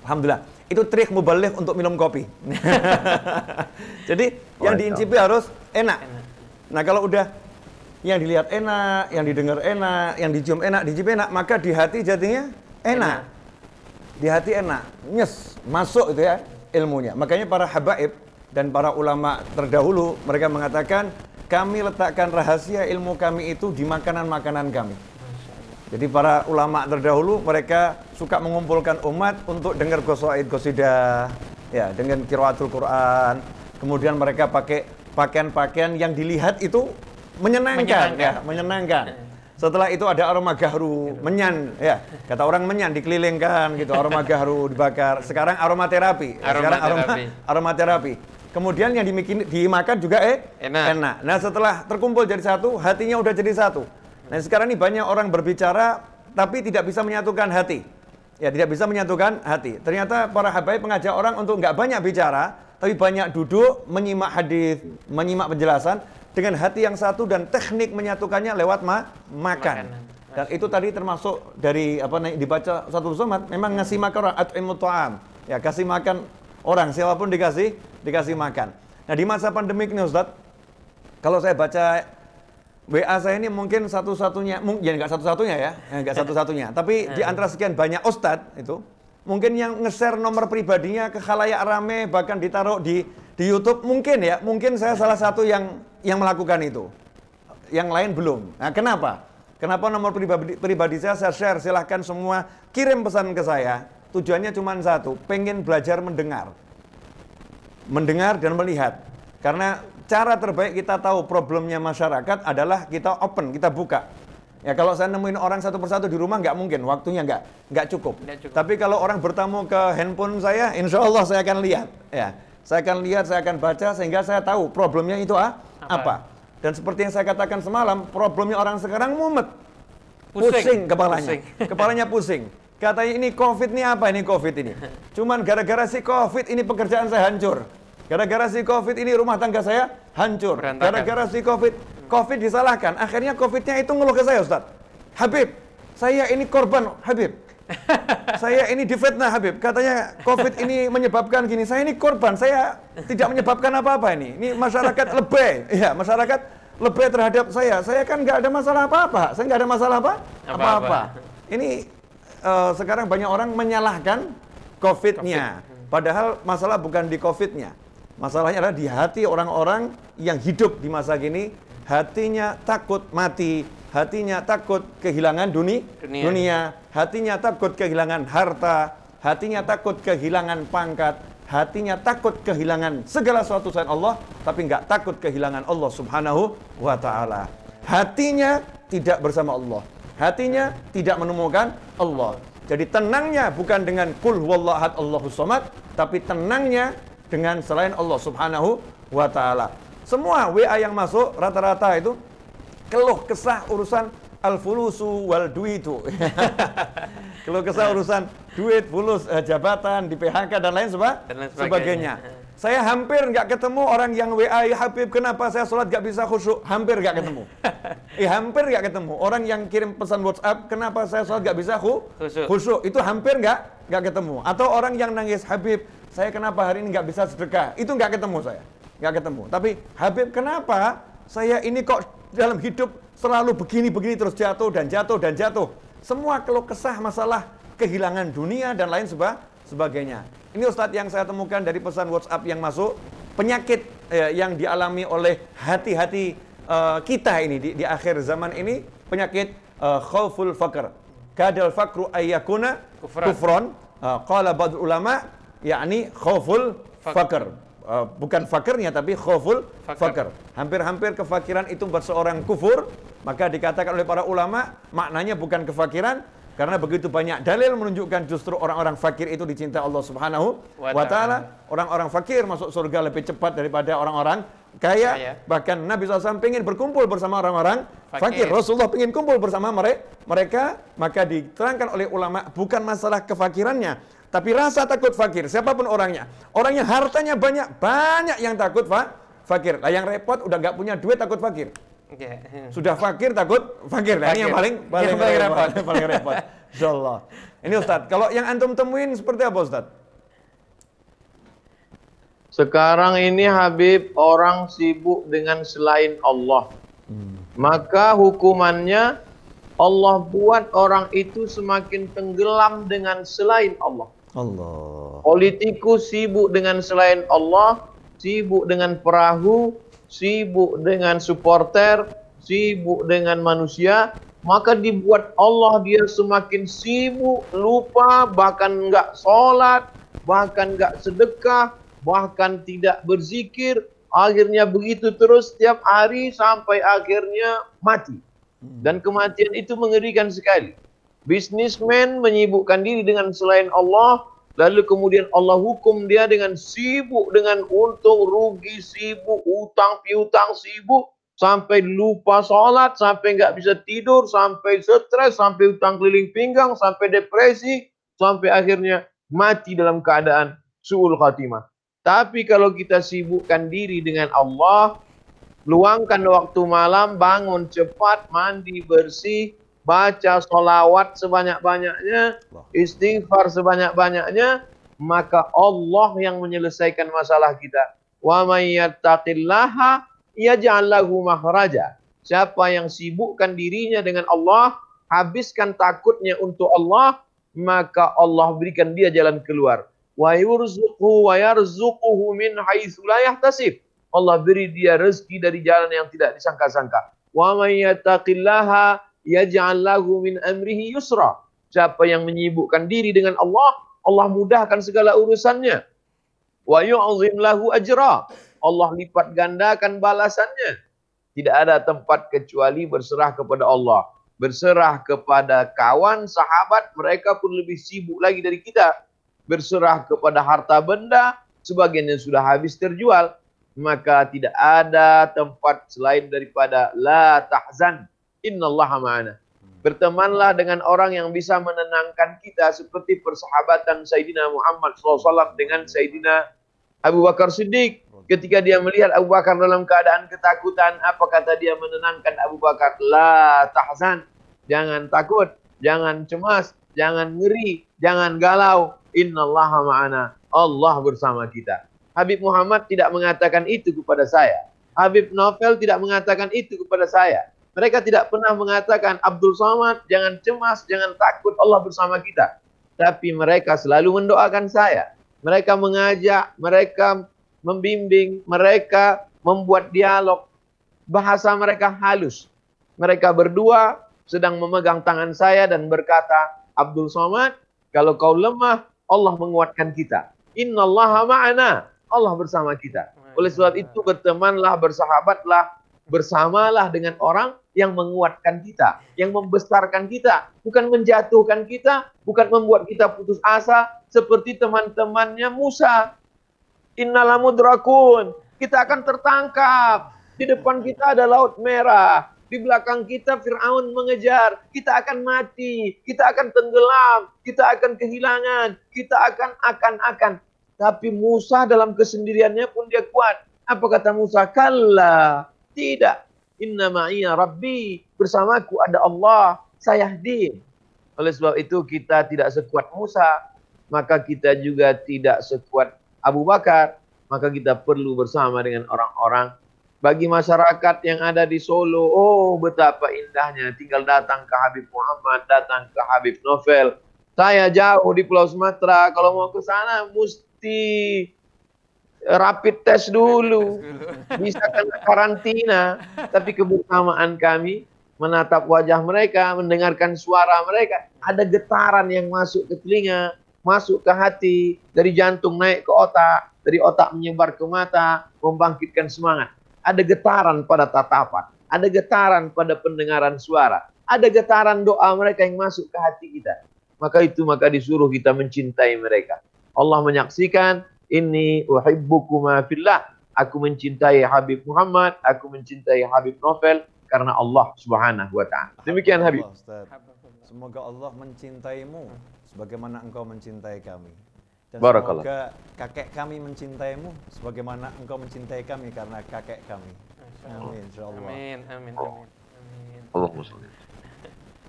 Alhamdulillah. Itu trik mubaligh untuk minum kopi. Jadi yang diincipi harus enak. Nah kalau udah yang dilihat enak, yang didengar enak, yang dicium enak, dicicipi enak, maka di hati jadinya enak. Di hati enak, nyes, masuk itu ya ilmunya. Makanya para habaib dan para ulama terdahulu mereka mengatakan kami letakkan rahasia ilmu kami itu di makanan-makanan kami. Jadi para ulama terdahulu mereka suka mengumpulkan umat untuk dengar qasaid qasidah, ya, dengan qiraatul Quran. Kemudian mereka pakai pakaian-pakaian yang dilihat itu menyenangkan. Ya, menyenangkan. Setelah itu ada aroma gahru, menyan, ya. Kata orang menyan dikelilingkan gitu, aroma gahru dibakar. Sekarang aromaterapi. Sekarang aromaterapi. Kemudian yang dimakan juga enak. Nah, setelah terkumpul jadi satu, hatinya udah jadi satu. Nah sekarang ini banyak orang berbicara tapi tidak bisa menyatukan hati. Ya tidak bisa menyatukan hati. Ternyata para habaib mengajak orang untuk nggak banyak bicara, tapi banyak duduk, menyimak hadis, menyimak penjelasan dengan hati yang satu dan teknik menyatukannya lewat makan. Dan itu tadi termasuk dari dibaca satu somat, memang ngasih makan orang, at'imut ta'am. Ya kasih makan orang, siapapun dikasih makan. Nah di masa pandemik ini Ustaz, kalau saya baca WA saya ini mungkin satu-satunya, ya nggak satu-satunya ya, nggak satu-satunya. Tapi di antara sekian banyak ustadz itu, mungkin yang nge-share nomor pribadinya ke khalayak rame, bahkan ditaruh di YouTube, mungkin ya, mungkin saya salah satu yang melakukan itu. Yang lain belum. Nah kenapa? Kenapa nomor pribadi saya share, silahkan semua kirim pesan ke saya. Tujuannya cuma satu, pengen belajar mendengar. Mendengar dan melihat. Karena cara terbaik kita tahu problemnya masyarakat adalah kita open, kita buka. Ya kalau saya nemuin orang satu persatu di rumah nggak mungkin, waktunya nggak cukup. Tapi kalau orang bertamu ke handphone saya, insya Allah saya akan lihat. Ya, saya akan lihat, saya akan baca sehingga saya tahu problemnya itu apa. Dan seperti yang saya katakan semalam, problemnya orang sekarang mumet, pusing kepalanya, kepalanya pusing. Katanya ini COVID ini apa ini COVID ini? Cuman gara-gara si COVID ini pekerjaan saya hancur. Gara-gara si COVID ini rumah tangga saya hancur. Gara-gara si COVID disalahkan. Akhirnya COVID-nya itu ngeluh ke saya, Ustaz. Habib, saya ini korban, Habib. Saya ini difitnah, Habib. Katanya COVID ini menyebabkan gini. Saya ini korban, saya tidak menyebabkan apa-apa ini. Ini masyarakat lebay. Ya, masyarakat lebay terhadap saya. Saya kan nggak ada masalah apa-apa. Saya nggak ada masalah apa-apa. Ini sekarang banyak orang menyalahkan COVID-nya. Padahal masalah bukan di COVID-nya. Masalahnya adalah di hati orang-orang yang hidup di masa kini, hatinya takut mati, hatinya takut kehilangan dunia, hatinya takut kehilangan harta, hatinya takut kehilangan pangkat, hatinya takut kehilangan segala sesuatu selain Allah, tapi nggak takut kehilangan Allah Subhanahu wa Ta'ala. Hatinya tidak bersama Allah, hatinya tidak menemukan Allah. Jadi tenangnya bukan dengan kul huwallahu ahad Allahus samad, tapi tenangnya dengan selain Allah Subhanahu wa Ta'ala. Semua WA yang masuk rata-rata itu keluh kesah urusan al-fulusu wal duitu. Keluh kesah urusan duit, fulus, jabatan, di PHK dan lain sebagainya. Saya hampir nggak ketemu orang yang WA, ya Habib kenapa saya sholat nggak bisa khusyuk? Hampir nggak ketemu. Hampir nggak ketemu. Orang yang kirim pesan WhatsApp, kenapa saya sholat nggak bisa khusyuk? Itu hampir nggak ketemu. Atau orang yang nangis, Habib, saya kenapa hari ini nggak bisa sedekah? Itu nggak ketemu saya. Nggak ketemu. Tapi Habib kenapa saya ini kok dalam hidup selalu begini-begini terus jatuh dan jatuh dan jatuh. Semua keluh kesah masalah kehilangan dunia dan lain sebagainya. Ini Ustadz yang saya temukan dari pesan WhatsApp yang masuk, penyakit yang dialami oleh hati-hati kita ini di akhir zaman ini, penyakit khauful faqr. Kadal faqru ayyakuna kufron. Qala ba'd ulama, yakni khauful faqr. Bukan fakirnya tapi khauful faqr. Hampir-hampir kefakiran itu buat seorang kufur, maka dikatakan oleh para ulama maknanya bukan kefakiran, karena begitu banyak dalil menunjukkan justru orang-orang fakir itu dicintai Allah Subhanahu wa Ta'ala. Orang-orang fakir masuk surga lebih cepat daripada orang-orang kaya. Bahkan Nabi SAW ingin berkumpul bersama orang-orang fakir. Rasulullah ingin kumpul bersama mereka. Maka diterangkan oleh ulama, bukan masalah kefakirannya, tapi rasa takut fakir. Siapapun orangnya. Orangnya hartanya banyak yang takut fakir. Lah yang repot udah nggak punya duit takut fakir. Sudah fakir takut fakir. Nah, ini yang paling repot. Paling repot. Insyaallah. Ini Ustadz, kalau yang antum temuin seperti apa Ustadz? Sekarang ini Habib, orang sibuk dengan selain Allah. Maka hukumannya Allah buat orang itu semakin tenggelam dengan selain Allah. Politikus sibuk dengan selain Allah, sibuk dengan perahu, sibuk dengan supporter, sibuk dengan manusia. Maka dibuat Allah dia semakin sibuk, lupa, bahkan enggak sholat, bahkan enggak sedekah, bahkan tidak berzikir. Akhirnya begitu terus setiap hari sampai akhirnya mati. Dan kematian itu mengerikan sekali. Bisnismen menyibukkan diri dengan selain Allah, lalu kemudian Allah hukum dia dengan sibuk dengan untung rugi, sibuk utang piutang, sibuk sampai lupa sholat, sampai nggak bisa tidur, sampai stres, sampai utang keliling pinggang, sampai depresi, sampai akhirnya mati dalam keadaan su'ul khatimah. Tapi kalau kita sibukkan diri dengan Allah, luangkan waktu malam, bangun cepat, mandi bersih, baca sholawat sebanyak-banyaknya, istighfar sebanyak-banyaknya, maka Allah yang menyelesaikan masalah kita. Wa may yattaqillaha yaj'al lahu makhraja. Siapa yang sibukkan dirinya dengan Allah, habiskan takutnya untuk Allah, maka Allah berikan dia jalan keluar. Wa yurzuquhu wa yarzuquhu min haitsu la yahtasib. Allah beri dia rezeki dari jalan yang tidak disangka-sangka. Wa may yattaqillaha yaj'al lahu min amrihi yusra. Siapa yang menyibukkan diri dengan Allah, Allah mudahkan segala urusannya. Wa yu'zim lahu ajra. Allah lipat gandakan balasannya. Tidak ada tempat kecuali berserah kepada Allah. Berserah kepada kawan, sahabat, mereka pun lebih sibuk lagi dari kita. Berserah kepada harta benda, sebagiannya sudah habis terjual. Maka tidak ada tempat selain daripada la tahzan, innallaha ma'ana. Bertemanlah dengan orang yang bisa menenangkan kita, seperti persahabatan Sayyidina Muhammad SAW dengan Sayyidina Abu Bakar Siddiq. Ketika dia melihat Abu Bakar dalam keadaan ketakutan, apa kata dia menenangkan Abu Bakar? La tahzan, jangan takut, jangan cemas, jangan ngeri, jangan galau. Innallaha ma'ana, Allah bersama kita. Habib Muhammad tidak mengatakan itu kepada saya. Habib Novel tidak mengatakan itu kepada saya. Mereka tidak pernah mengatakan, Abdul Somad, jangan cemas, jangan takut, Allah bersama kita. Tapi mereka selalu mendoakan saya. Mereka mengajak, mereka membimbing, mereka membuat dialog. Bahasa mereka halus. Mereka berdua sedang memegang tangan saya dan berkata, Abdul Somad, kalau kau lemah, Allah menguatkan kita. Innallaha ma'ana, Allah bersama kita. Oleh sebab itu bertemanlah, bersahabatlah, bersamalah dengan orang yang menguatkan kita, yang membesarkan kita, bukan menjatuhkan kita, bukan membuat kita putus asa seperti teman-temannya Musa. Innalamudrakun, kita akan tertangkap. Di depan kita ada Laut Merah, di belakang kita Fir'aun mengejar, kita akan mati, kita akan tenggelam, kita akan kehilangan, kita akan. Tapi Musa dalam kesendiriannya pun dia kuat. Apa kata Musa? Kalla, tidak. Inna ma'iya Rabbi, bersamaku ada Allah, sayahdin. Oleh sebab itu kita tidak sekuat Musa, maka kita juga tidak sekuat Abu Bakar, maka kita perlu bersama dengan orang-orang. Bagi masyarakat yang ada di Solo, oh betapa indahnya, tinggal datang ke Habib Muhammad, datang ke Habib Novel. Saya jauh di Pulau Sumatera, kalau mau ke sana mesti rapid test dulu, bisa kena karantina. Tapi kebersamaan kami menatap wajah mereka, mendengarkan suara mereka, ada getaran yang masuk ke telinga, masuk ke hati, dari jantung naik ke otak, dari otak menyebar ke mata, membangkitkan semangat. Ada getaran pada tatapan, ada getaran pada pendengaran suara, ada getaran doa mereka yang masuk ke hati kita. Maka disuruh kita mencintai mereka. Allah menyaksikan, inni uhibbukuma fillah. aku mencintai Habib Muhammad, aku mencintai Habib Novel karena Allah Subhanahu wa taala. Demikian Habib. Semoga Allah mencintaimu sebagaimana engkau mencintai kami. Dan Barakallah. semoga kakek kami mencintaimu sebagaimana engkau mencintai kami karena kakek kami. Amin, insyaallah. Amin, amin, amin. Amin. Allahumma sholli.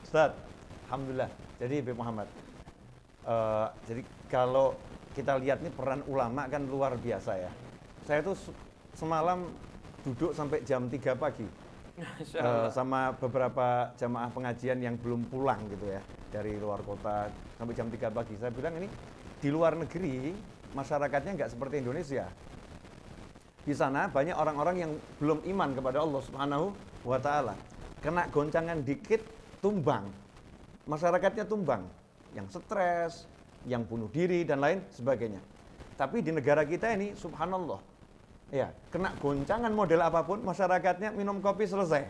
Ustaz, alhamdulillah. Jadi Habib Muhammad, jadi kalau kita lihat nih peran ulama kan luar biasa ya. Saya tuh semalam duduk sampai jam 3 pagi. Sama beberapa jamaah pengajian yang belum pulang gitu ya dari luar kota sampai jam 3 pagi. Saya bilang ini di luar negeri masyarakatnya nggak seperti Indonesia. Di sana banyak orang-orang yang belum iman kepada Allah Subhanahu wa taala. Kena goncangan dikit tumbang. Masyarakatnya tumbang. Yang stres, yang bunuh diri dan lain sebagainya. Tapi di negara kita ini subhanallah. Ya, kena goncangan model apapun, masyarakatnya minum kopi selesai.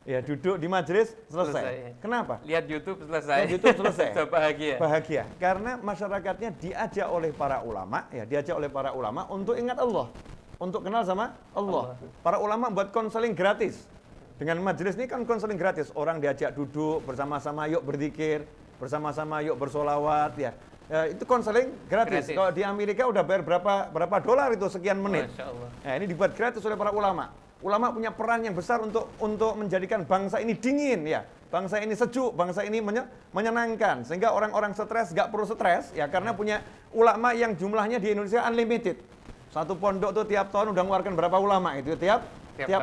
Ya, duduk di majelis selesai. Kenapa? Lihat YouTube selesai. Lihat YouTube selesai. Bahagia. Bahagia. Karena masyarakatnya diajak oleh para ulama, ya diajak oleh para ulama untuk ingat Allah, untuk kenal sama Allah. Para ulama buat konseling gratis. Dengan majelis ini kan konseling gratis. Orang diajak duduk bersama-sama, yuk berzikir, bersama-sama yuk bersolawat, ya. Ya, itu konseling gratis. Kalau di Amerika udah bayar berapa dolar itu sekian menit. Masya Allah. Nah, ini dibuat gratis oleh para ulama. Ulama punya peran yang besar untuk menjadikan bangsa ini dingin ya. Bangsa ini sejuk, bangsa ini menyenangkan. Sehingga orang-orang stres nggak perlu stres ya karena punya ulama yang jumlahnya di Indonesia unlimited. Satu pondok tuh tiap tahun udah mengeluarkan berapa ulama itu tiap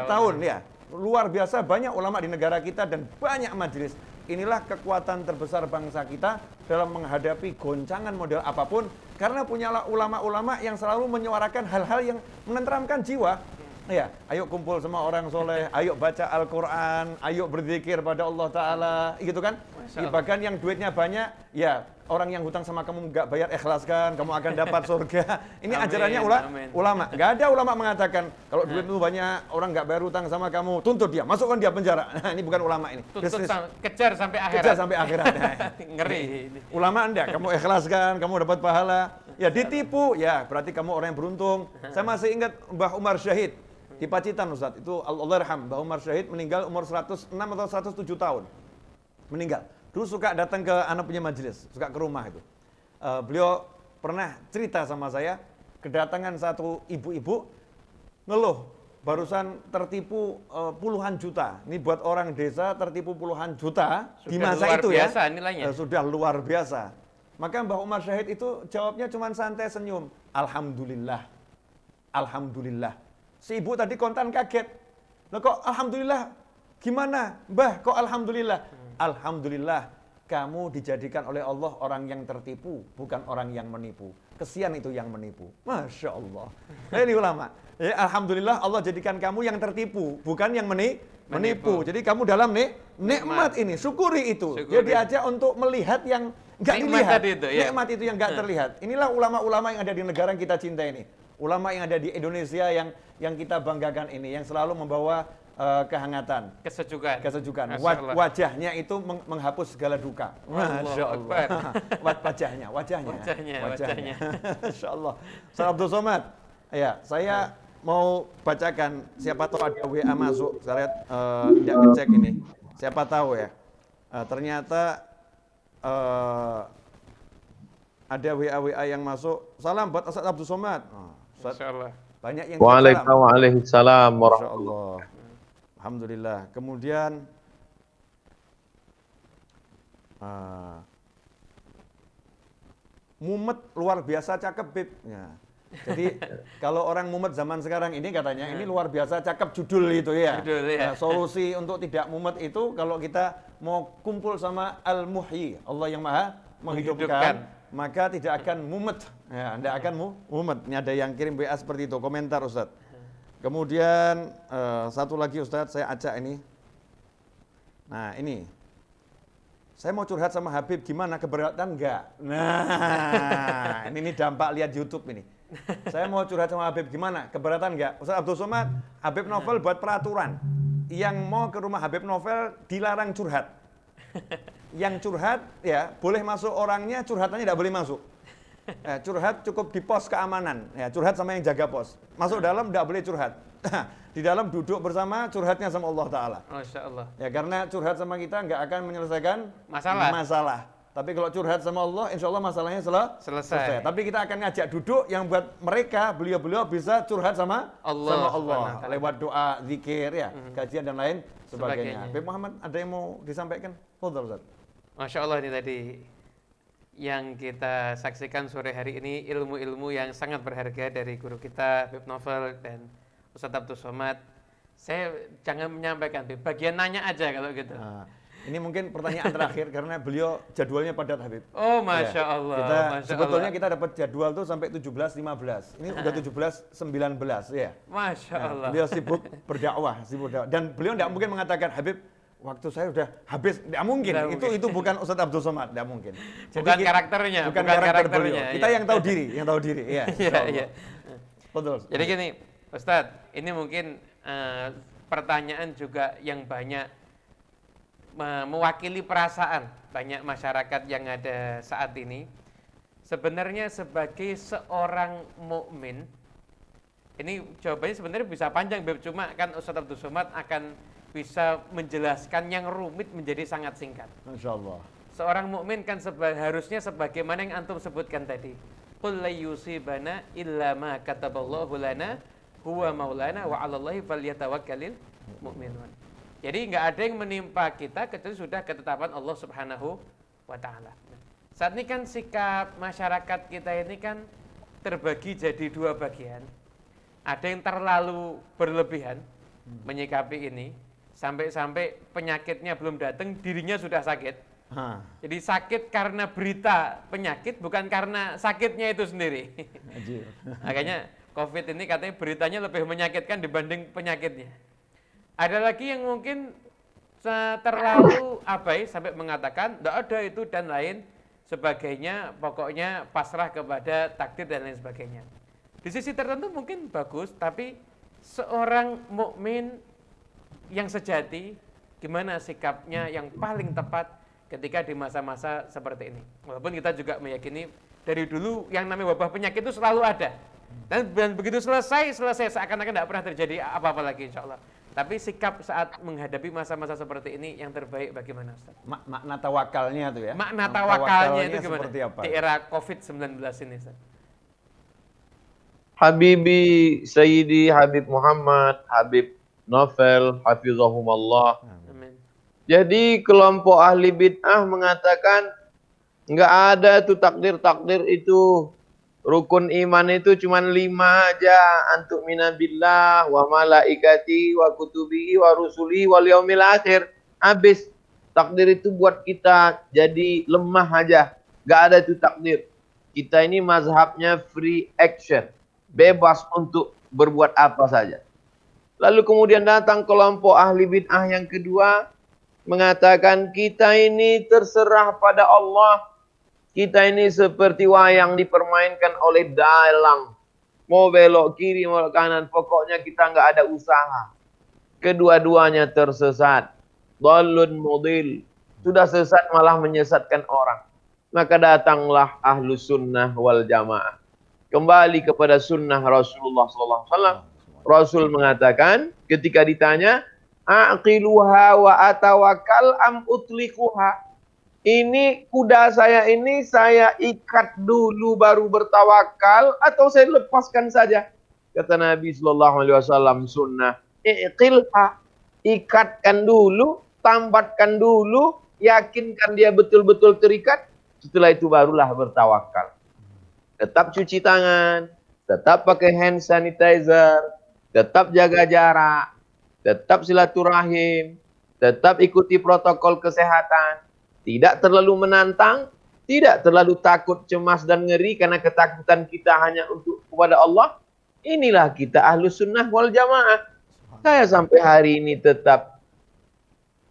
tahun ya. Luar biasa banyak ulama di negara kita dan banyak majelis. Inilah kekuatan terbesar bangsa kita dalam menghadapi goncangan model apapun karena punyalah ulama-ulama yang selalu menyuarakan hal-hal yang menenteramkan jiwa. Ya, ayo kumpul sama orang soleh, ayo baca Al-Quran, ayo berzikir pada Allah Ta'ala, gitu kan? Bahkan yang duitnya banyak, ya orang yang hutang sama kamu nggak bayar ikhlaskan, kamu akan dapat surga. Ini amin, ajarannya ulama. Nggak ada ulama mengatakan kalau duit itu banyak, orang nggak bayar hutang sama kamu, tuntut dia, masukkan dia penjara. Nah, ini bukan ulama ini. Kejar sampai akhirat. Kejar sampai akhirat. Ngeri. Ulama enggak, kamu ikhlaskan, kamu dapat pahala. Ya ditipu, ya berarti kamu orang yang beruntung. Saya masih ingat Mbah Umar Syahid. Di Pacitan Ustaz, itu Allahyarham, Mbah Umar Syahid meninggal umur 106 atau 107 tahun. Meninggal. Dulu suka datang ke anak punya majelis, suka ke rumah itu. Beliau pernah cerita sama saya, kedatangan satu ibu-ibu ngeluh, barusan tertipu puluhan juta. Ini buat orang desa tertipu puluhan juta sudah di masa itu ya. Nilainya. Sudah luar biasa. Maka Mbah Umar Syahid itu jawabnya cuma santai senyum. Alhamdulillah. Alhamdulillah. Si ibu tadi kontan kaget. Loh kok alhamdulillah? Gimana? Mbah, kok alhamdulillah? Alhamdulillah, kamu dijadikan oleh Allah orang yang tertipu, bukan orang yang menipu. Kesian itu yang menipu. Masya Allah. Nah, ini ulama. Ya, alhamdulillah Allah jadikan kamu yang tertipu, bukan yang menipu. Jadi kamu dalam nikmat ini, syukuri itu. Dia diajak untuk melihat yang nggak dilihat. Nikmat itu yang nggak terlihat. Inilah ulama-ulama yang ada di negara yang kita cinta ini. Ulama yang ada di Indonesia yang kita banggakan ini, yang selalu membawa kehangatan, kesejukan. Wajahnya itu menghapus segala duka. Masya Allah. Wajahnya. Masya Allah. Ustaz Abdul Somad, ya saya mau bacakan. Siapa tahu ada WA masuk. Saya lihat tidak ngecek ini. Siapa tahu ya. Ternyata ada WA yang masuk. Salam buat Ustaz Abdul Somad. Banyak yang Waalaikumsalam warahmatullahi. Alhamdulillah. Kemudian mumet luar biasa cakep Bib. Ya. Jadi kalau orang mumet zaman sekarang ini katanya ini luar biasa cakep judul itu ya. Solusi untuk tidak mumet itu kalau kita mau kumpul sama Al-Muhyi, Allah yang Maha menghidupkan. Maka tidak akan mumet. Ya, Anda akan mumet. Ini ada yang kirim WA seperti itu, komentar Ustaz. Kemudian satu lagi Ustaz, saya ajak ini. Nah ini, saya mau curhat sama Habib, gimana keberatan enggak? Nah ini dampak lihat YouTube ini. Saya mau curhat sama Habib, gimana keberatan enggak? Ustaz Abdul Somad, Habib Novel buat peraturan. Yang mau ke rumah Habib Novel dilarang curhat. Yang curhat ya boleh masuk orangnya, curhatannya tidak boleh masuk. Curhat cukup di pos keamanan. Ya, curhat sama yang jaga pos. Masuk dalam tidak boleh curhat. Di dalam duduk bersama, curhatnya sama Allah Ta'ala. Masya Allah. Ya, karena curhat sama kita nggak akan menyelesaikan masalah. Tapi kalau curhat sama Allah, insya Allah masalahnya selesai. Tapi kita akan ngajak duduk yang buat mereka, beliau-beliau bisa curhat sama Allah. Lewat doa, zikir, ya, kajian dan lain sebagainya. Habib Muhammad, ada yang mau disampaikan? Fadhal, Ustaz. Masya Allah, ini tadi yang kita saksikan sore hari ini ilmu-ilmu yang sangat berharga dari guru kita Habib Novel dan Ustadz Abdul Somad. Saya jangan menyampaikan, bagian nanya aja kalau gitu. Ini mungkin pertanyaan terakhir karena beliau jadwalnya padat, Habib. Oh, Masya Allah. Sebetulnya kita dapat jadwal tuh sampai 17.15. Ini udah 17.19 ya. Masya Allah. Beliau sibuk berdakwah, dan beliau tidak mungkin mengatakan, Habib, waktu saya udah habis. Tidak mungkin. Itu bukan Ustadz Abdul Somad, tidak mungkin. Jadi bukan karakternya. Bukan karakter beliau. Kita yang tahu diri, Iya. Iya. Betul. Jadi gini, Ustadz, ini mungkin pertanyaan juga yang banyak mewakili perasaan banyak masyarakat yang ada saat ini. Sebenarnya sebagai seorang mukmin, ini jawabannya sebenarnya bisa panjang, cuma kan Ustadz Abdul Somad akan bisa menjelaskan yang rumit menjadi sangat singkat. Masya Allah. Seorang mukmin kan harusnya sebagaimana yang antum sebutkan tadi. Qul la yusibana illa ma kataballahu lana huwa maulana wa 'alallahi falyatawakkalul mu'minun. Jadi nggak ada yang menimpa kita kecuali sudah ketetapan Allah Subhanahu wa Ta'ala. Saat ini kan sikap masyarakat kita ini kan terbagi jadi dua bagian. Ada yang terlalu berlebihan menyikapi ini, sampai-sampai penyakitnya belum datang, dirinya sudah sakit. Jadi sakit karena berita penyakit, bukan karena sakitnya itu sendiri. Makanya COVID ini katanya beritanya lebih menyakitkan dibanding penyakitnya. Ada lagi yang mungkin terlalu abai sampai mengatakan tidak ada itu dan lain sebagainya, pokoknya pasrah kepada takdir dan lain sebagainya. Di sisi tertentu mungkin bagus, tapi seorang mukmin yang sejati gimana sikapnya yang paling tepat ketika di masa-masa seperti ini. Walaupun kita juga meyakini dari dulu yang namanya wabah penyakit itu selalu ada. Dan begitu selesai seakan-akan tidak pernah terjadi apa-apa lagi insya Allah. Tapi sikap saat menghadapi masa-masa seperti ini yang terbaik bagaimana, Ustaz? Makna tawakalnya itu ya? Makna tawakalnya itu gimana? Apa? Di era COVID-19 ini, Ustaz. Habibi Sayyidi Habib Muhammad, Habib Novel, Hafizahumallah. Amin. Jadi kelompok ahli bid'ah mengatakan nggak ada tuh takdir itu. Rukun iman itu cuma 5 aja. Antuk minabillah wa malaikati wa kutubihi wa rusuli wal yaumil akhir. Habis. Takdir itu buat kita jadi lemah aja. Gak ada itu takdir. Kita ini mazhabnya free action. Bebas untuk berbuat apa saja. Lalu kemudian datang kelompok ahli bid'ah yang kedua. Mengatakan kita ini terserah pada Allah. Kita ini seperti wayang dipermainkan oleh dalang. Mau belok kiri, mau belok kanan. Pokoknya kita nggak ada usaha. Kedua-duanya tersesat. Dhalun mudil. Sudah sesat malah menyesatkan orang. Maka datanglah ahlus sunnah wal jamaah. Kembali kepada sunnah Rasulullah SAW. Rasul mengatakan ketika ditanya, aqiluha wa atawakal am utlikuha. Ini kuda saya ini saya ikat dulu baru bertawakal atau saya lepaskan saja? Kata Nabi SAW, sunnah. Iqilha, ikatkan dulu, tambatkan dulu, yakinkan dia betul-betul terikat. Setelah itu barulah bertawakal. Tetap cuci tangan, tetap pakai hand sanitizer, tetap jaga jarak, tetap silaturahim, tetap ikuti protokol kesehatan. Tidak terlalu menantang, tidak terlalu takut, cemas dan ngeri karena ketakutan kita hanya untuk kepada Allah. Inilah kita ahlus sunnah wal jamaah. Saya sampai hari ini tetap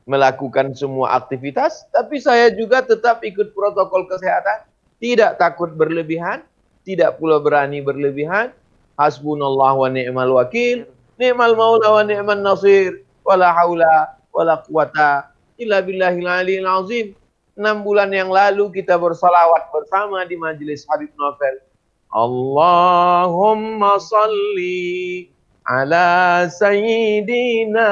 melakukan semua aktivitas, tapi saya juga tetap ikut protokol kesehatan. Tidak takut berlebihan, tidak pula berani berlebihan. Hasbunallah wa ni'mal wakil, ni'mal maula wa ni'man nasir, wala haula wala quwata illa billahil aliyil azim. 6 bulan yang lalu kita bersalawat bersama di majelis Habib Novel. Allahumma salli ala sayyidina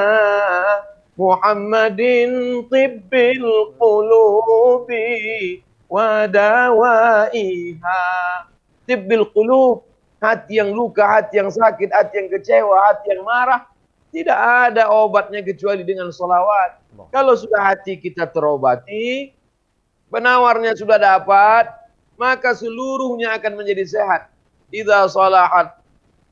Muhammadin tibbil qulubi wa dawaiha. Tibbil qulub, hati yang luka, hati yang sakit, hati yang kecewa, hati yang marah, tidak ada obatnya kecuali dengan salawat. Kalau sudah hati kita terobati, penawarnya sudah dapat, maka seluruhnya akan menjadi sehat. Idza salahat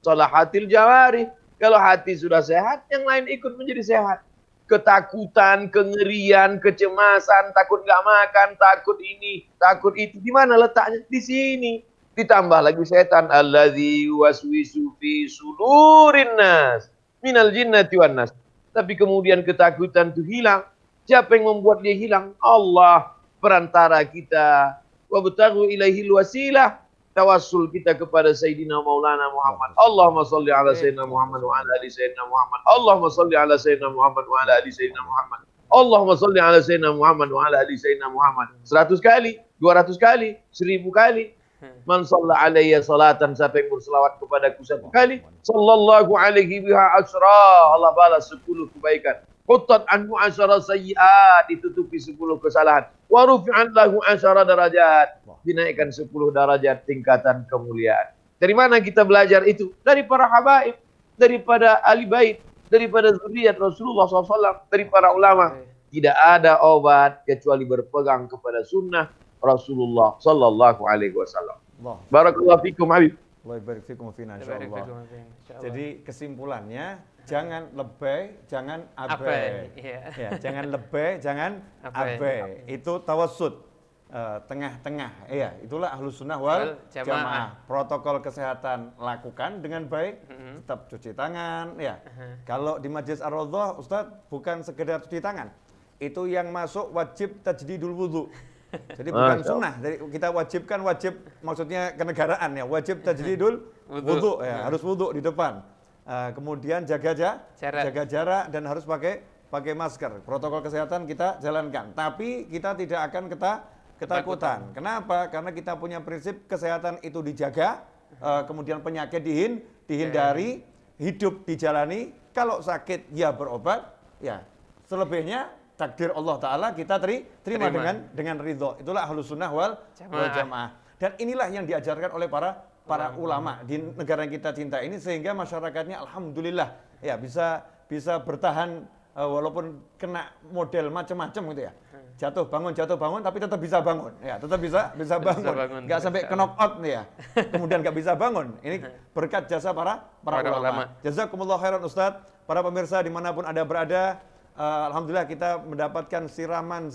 salahatil jawari. Kalau hati sudah sehat, yang lain ikut menjadi sehat. Ketakutan, kengerian, kecemasan, takut nggak makan, takut ini, takut itu, di mana letaknya? Di sini. Ditambah lagi setan, allazi waswisu fi sudurin nas minal jinnati wan nas. Tapi kemudian ketakutan itu hilang. Siapa yang membuat dia hilang? Allah, perantara kita. Wabtaghu ilaihil wasilah, tawassul kita kepada Sayyidina Maulana Muhammad. Allahumma salli ala Sayyidina Muhammad wa ala ali Sayyidina Muhammad. Allahumma salli ala Sayyidina Muhammad wa ala ali Sayyidina Muhammad. Allahumma salli ala Sayyidina Muhammad wa ala ali Sayyidina Muhammad. 100 kali, 200 kali, 1000 kali. Man shalla alayya salatan, siapa yang berselawat kepadaku 1 kali, sallallahu alaihi biha asra, Allah balas 10 kebaikan. Quttat anhu asyara sayyi'at, ditutupi 10 kesalahan. Wa rufi'an lahu asyara darajat, dinaikkan 10 derajat tingkatan kemuliaan. Dari mana kita belajar itu? Dari para habaib, daripada ahli bait, daripada zuriat Rasulullah SAW, dari para ulama. Tidak ada obat kecuali berpegang kepada sunnah Rasulullah Sallallahu Alaihi Wasallam. Barakallahu fikum Habib. Allah barik fikum fina insyaallah. Jadi kesimpulannya, jangan lebay, jangan abai. Ya, jangan lebay, jangan abai. Itu tawassut, tengah-tengah. Iya, itulah Ahlus Sunnah wal Jamaah. Protokol kesehatan lakukan dengan baik, tetap cuci tangan. Ya, kalau di Majelis Ar-Raudhah, Ustaz, bukan sekedar cuci tangan. Itu yang masuk wajib tajdidul wudu. Jadi bukan sunnah, jadi kita wajibkan, wajib maksudnya kenegaraan ya, wajib tajdidul wudu ya, harus wudu di depan. Kemudian jaga jarak dan harus pakai masker. Protokol kesehatan kita jalankan, tapi kita tidak akan ketakutan. Kenapa? Karena kita punya prinsip kesehatan itu dijaga, kemudian penyakit dihindari, hidup dijalani. Kalau sakit ya berobat, ya selebihnya takdir Allah Ta'ala kita terima dengan ridho. Itulah Ahlus Sunnah wal Jamaah. Dan inilah yang diajarkan oleh para ulama di negara yang kita cinta ini, sehingga masyarakatnya alhamdulillah ya bisa bertahan walaupun kena model macam-macam gitu ya. Jatuh bangun tapi tetap bisa bangun. Ya, tetap bisa bangun. Enggak sampai knock out nih ya. Kemudian enggak bisa bangun. Ini berkat jasa para ulama. Jazakumullah khairan Ustaz. Para pemirsa dimanapun Anda berada, alhamdulillah kita mendapatkan siraman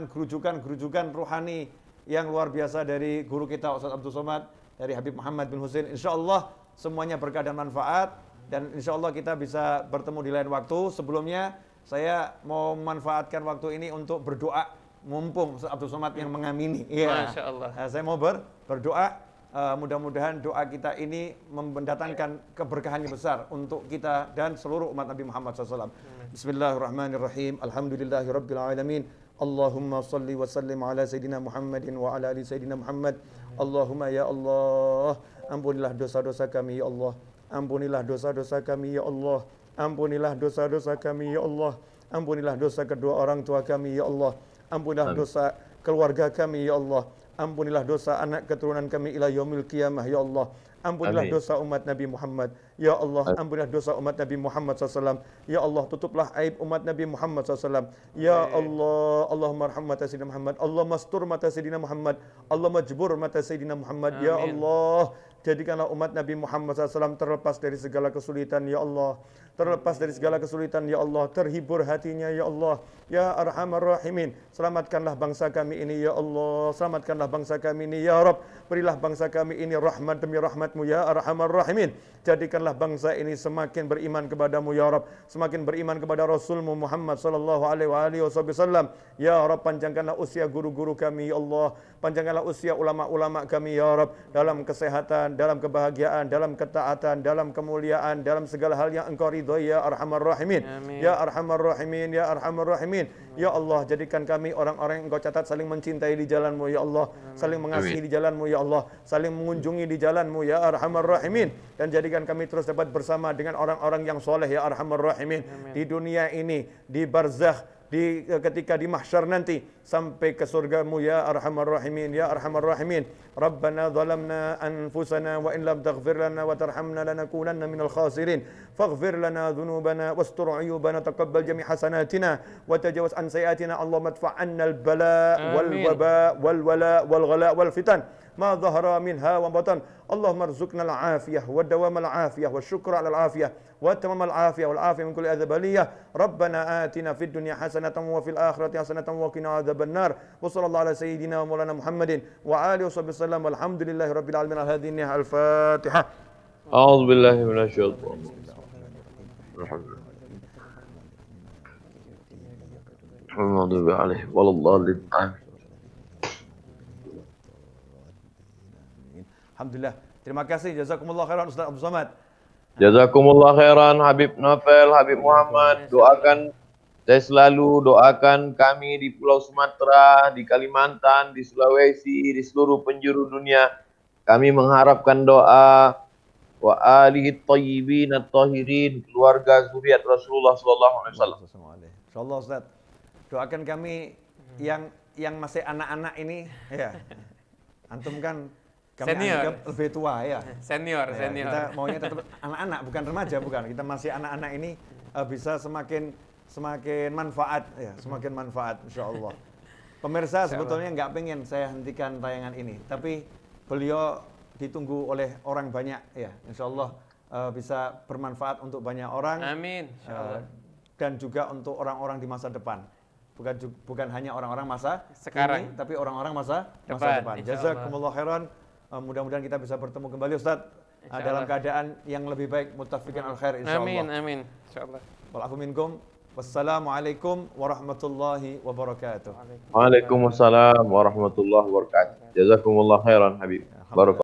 gerujukan ruhani yang luar biasa dari guru kita Ustaz Abdul Somad, dari Habib Muhammad bin Husain. Insyaallah semuanya berkah dan manfaat, dan insyaallah kita bisa bertemu di lain waktu. Sebelumnya saya mau memanfaatkan waktu ini untuk berdoa, mumpung Ustaz Abdul Somad yang mengamini. Iya. Masyaallah. Saya mau berdoa, mudah-mudahan doa kita ini mendatangkan keberkahan yang besar untuk kita dan seluruh umat Nabi Muhammad SAW. Bismillahirrahmanirrahim. Alhamdulillahirabbil alamin. Allahumma salli wa sallim ala sayyidina Muhammadin wa ala ali sayyidina Muhammad. Allahumma ya Allah, ampunilah dosa-dosa kami ya Allah. Ampunilah dosa-dosa kami ya Allah. Ampunilah dosa-dosa kami ya Allah. Ampunilah dosa kedua orang tua kami ya Allah. Ampunilah dosa keluarga kami ya Allah. Ampunilah dosa anak keturunan kami ila yaumil qiyamah ya Allah. Ampunilah dosa umat Nabi Muhammad ya Allah. Ampunilah dosa umat Nabi Muhammad SAW ya Allah. Tutuplah aib umat Nabi Muhammad SAW ya Allah. Allahumma arham mata Sayyidina Muhammad. Allahumma astur mata Sayyidina Muhammad. Allahumma jbur mata Sayyidina Muhammad. Ya Allah, jadikanlah umat Nabi Muhammad SAW terlepas dari segala kesulitan ya Allah. Terlepas dari segala kesulitan ya Allah. Terhibur hatinya ya Allah. Ya Arhamar Rahimin, selamatkanlah bangsa kami ini ya Allah. Selamatkanlah bangsa kami ini ya Rabb. Berilah bangsa kami ini rahmat demi rahmat-Mu ya Arhamar Rahimin. Jadikanlah bangsa ini semakin beriman kepadamu ya Rabb, semakin beriman kepada Rasul-Mu Muhammad sallallahu alaihi wasallam. Ya Rabb, panjangkanlah usia guru-guru kami ya Allah. Panjangkanlah usia ulama-ulama kami ya Rabb, dalam kesehatan, dalam kebahagiaan, dalam ketaatan, dalam kemuliaan, dalam segala hal yang Engkau ridhoi ridhai ya arhamar rahimin. Amin. Ya arhamar rahimin, ya arhamar rahimin. Ya Allah, jadikan kami orang-orang yang Engkau catat saling mencintai di jalan-Mu ya Allah, saling mengasihi di jalan-Mu ya Allah, saling mengunjungi di jalan-Mu ya arhamar rahimin, dan jadikan kami terus dapat bersama dengan orang-orang yang soleh ya arhamar rahimin di dunia ini, di barzakh, di ketika di mahsyar nanti sampai ke surga-Mu ya arhamar rahimin ya arhamar rahimin. Rabbana zalamna anfusana wa in lam taghfir lana wa tarhamna lanakunanna minal khasirin. Faghfir lana dhunubana wastur 'uyubana taqabbal jami' hasanatina wa tajawaz an sayiatina. Allahumma adfa' 'anna al-bala wal waba wal wala wal ghala wal fitan ما ظهر منها وبطن. اللهم ارزقنا العافية والدوام العافية والشكر على العافية وتمام العافية والعافية من كل أذى بلية. ربنا آتنا في الدنيا حسنة وفي الآخرة حسنة وقنا عذاب النار. وصلى الله على سيدنا ومولانا محمد وآله وصحبه وسلم والحمد لله رب العالمين. على هذه النهاية الفاتحة. أعوذ بالله من الشيطان الرجيم عليه ولا الضالين. Alhamdulillah. Terima kasih. Jazakumullah khairan Ustaz Abdul Somad. Jazakumullah khairan Habib Novel, Habib Muhammad. Doakan saya selalu doakan kami di Pulau Sumatera, di Kalimantan, di Sulawesi, di seluruh penjuru dunia. Kami mengharapkan doa wa alihi thayyibin at-tahirin, keluarga zuriat Rasulullah sallallahu alaihi wasallam. Insyaallah Ustaz. Doakan kami yang masih anak-anak ini ya. Antum kan kami senior, lebih tua ya. Senior. Kita maunya tetap anak-anak, bukan remaja, bukan. Kita masih anak-anak ini bisa semakin manfaat ya, semakin manfaat insyaallah. Pemirsa sebetulnya nggak pengen saya hentikan tayangan ini, tapi beliau ditunggu oleh orang banyak ya. Insyaallah bisa bermanfaat untuk banyak orang. Amin. Dan juga untuk orang-orang di masa depan. Bukan hanya orang-orang masa sekarang, ini, tapi orang-orang masa depan. Jazakumullah khairan. Mudah-mudahan kita bisa bertemu kembali Ustaz dalam keadaan yang lebih baik, muttafiqan al khair insyaallah. Amin insyaallah. Walafu minkum. Wassalamualaikum warahmatullahi wabarakatuh. Waalaikumsalam warahmatullahi wabarakatuh. Jazakumullah khairan Habib. Barakallahu.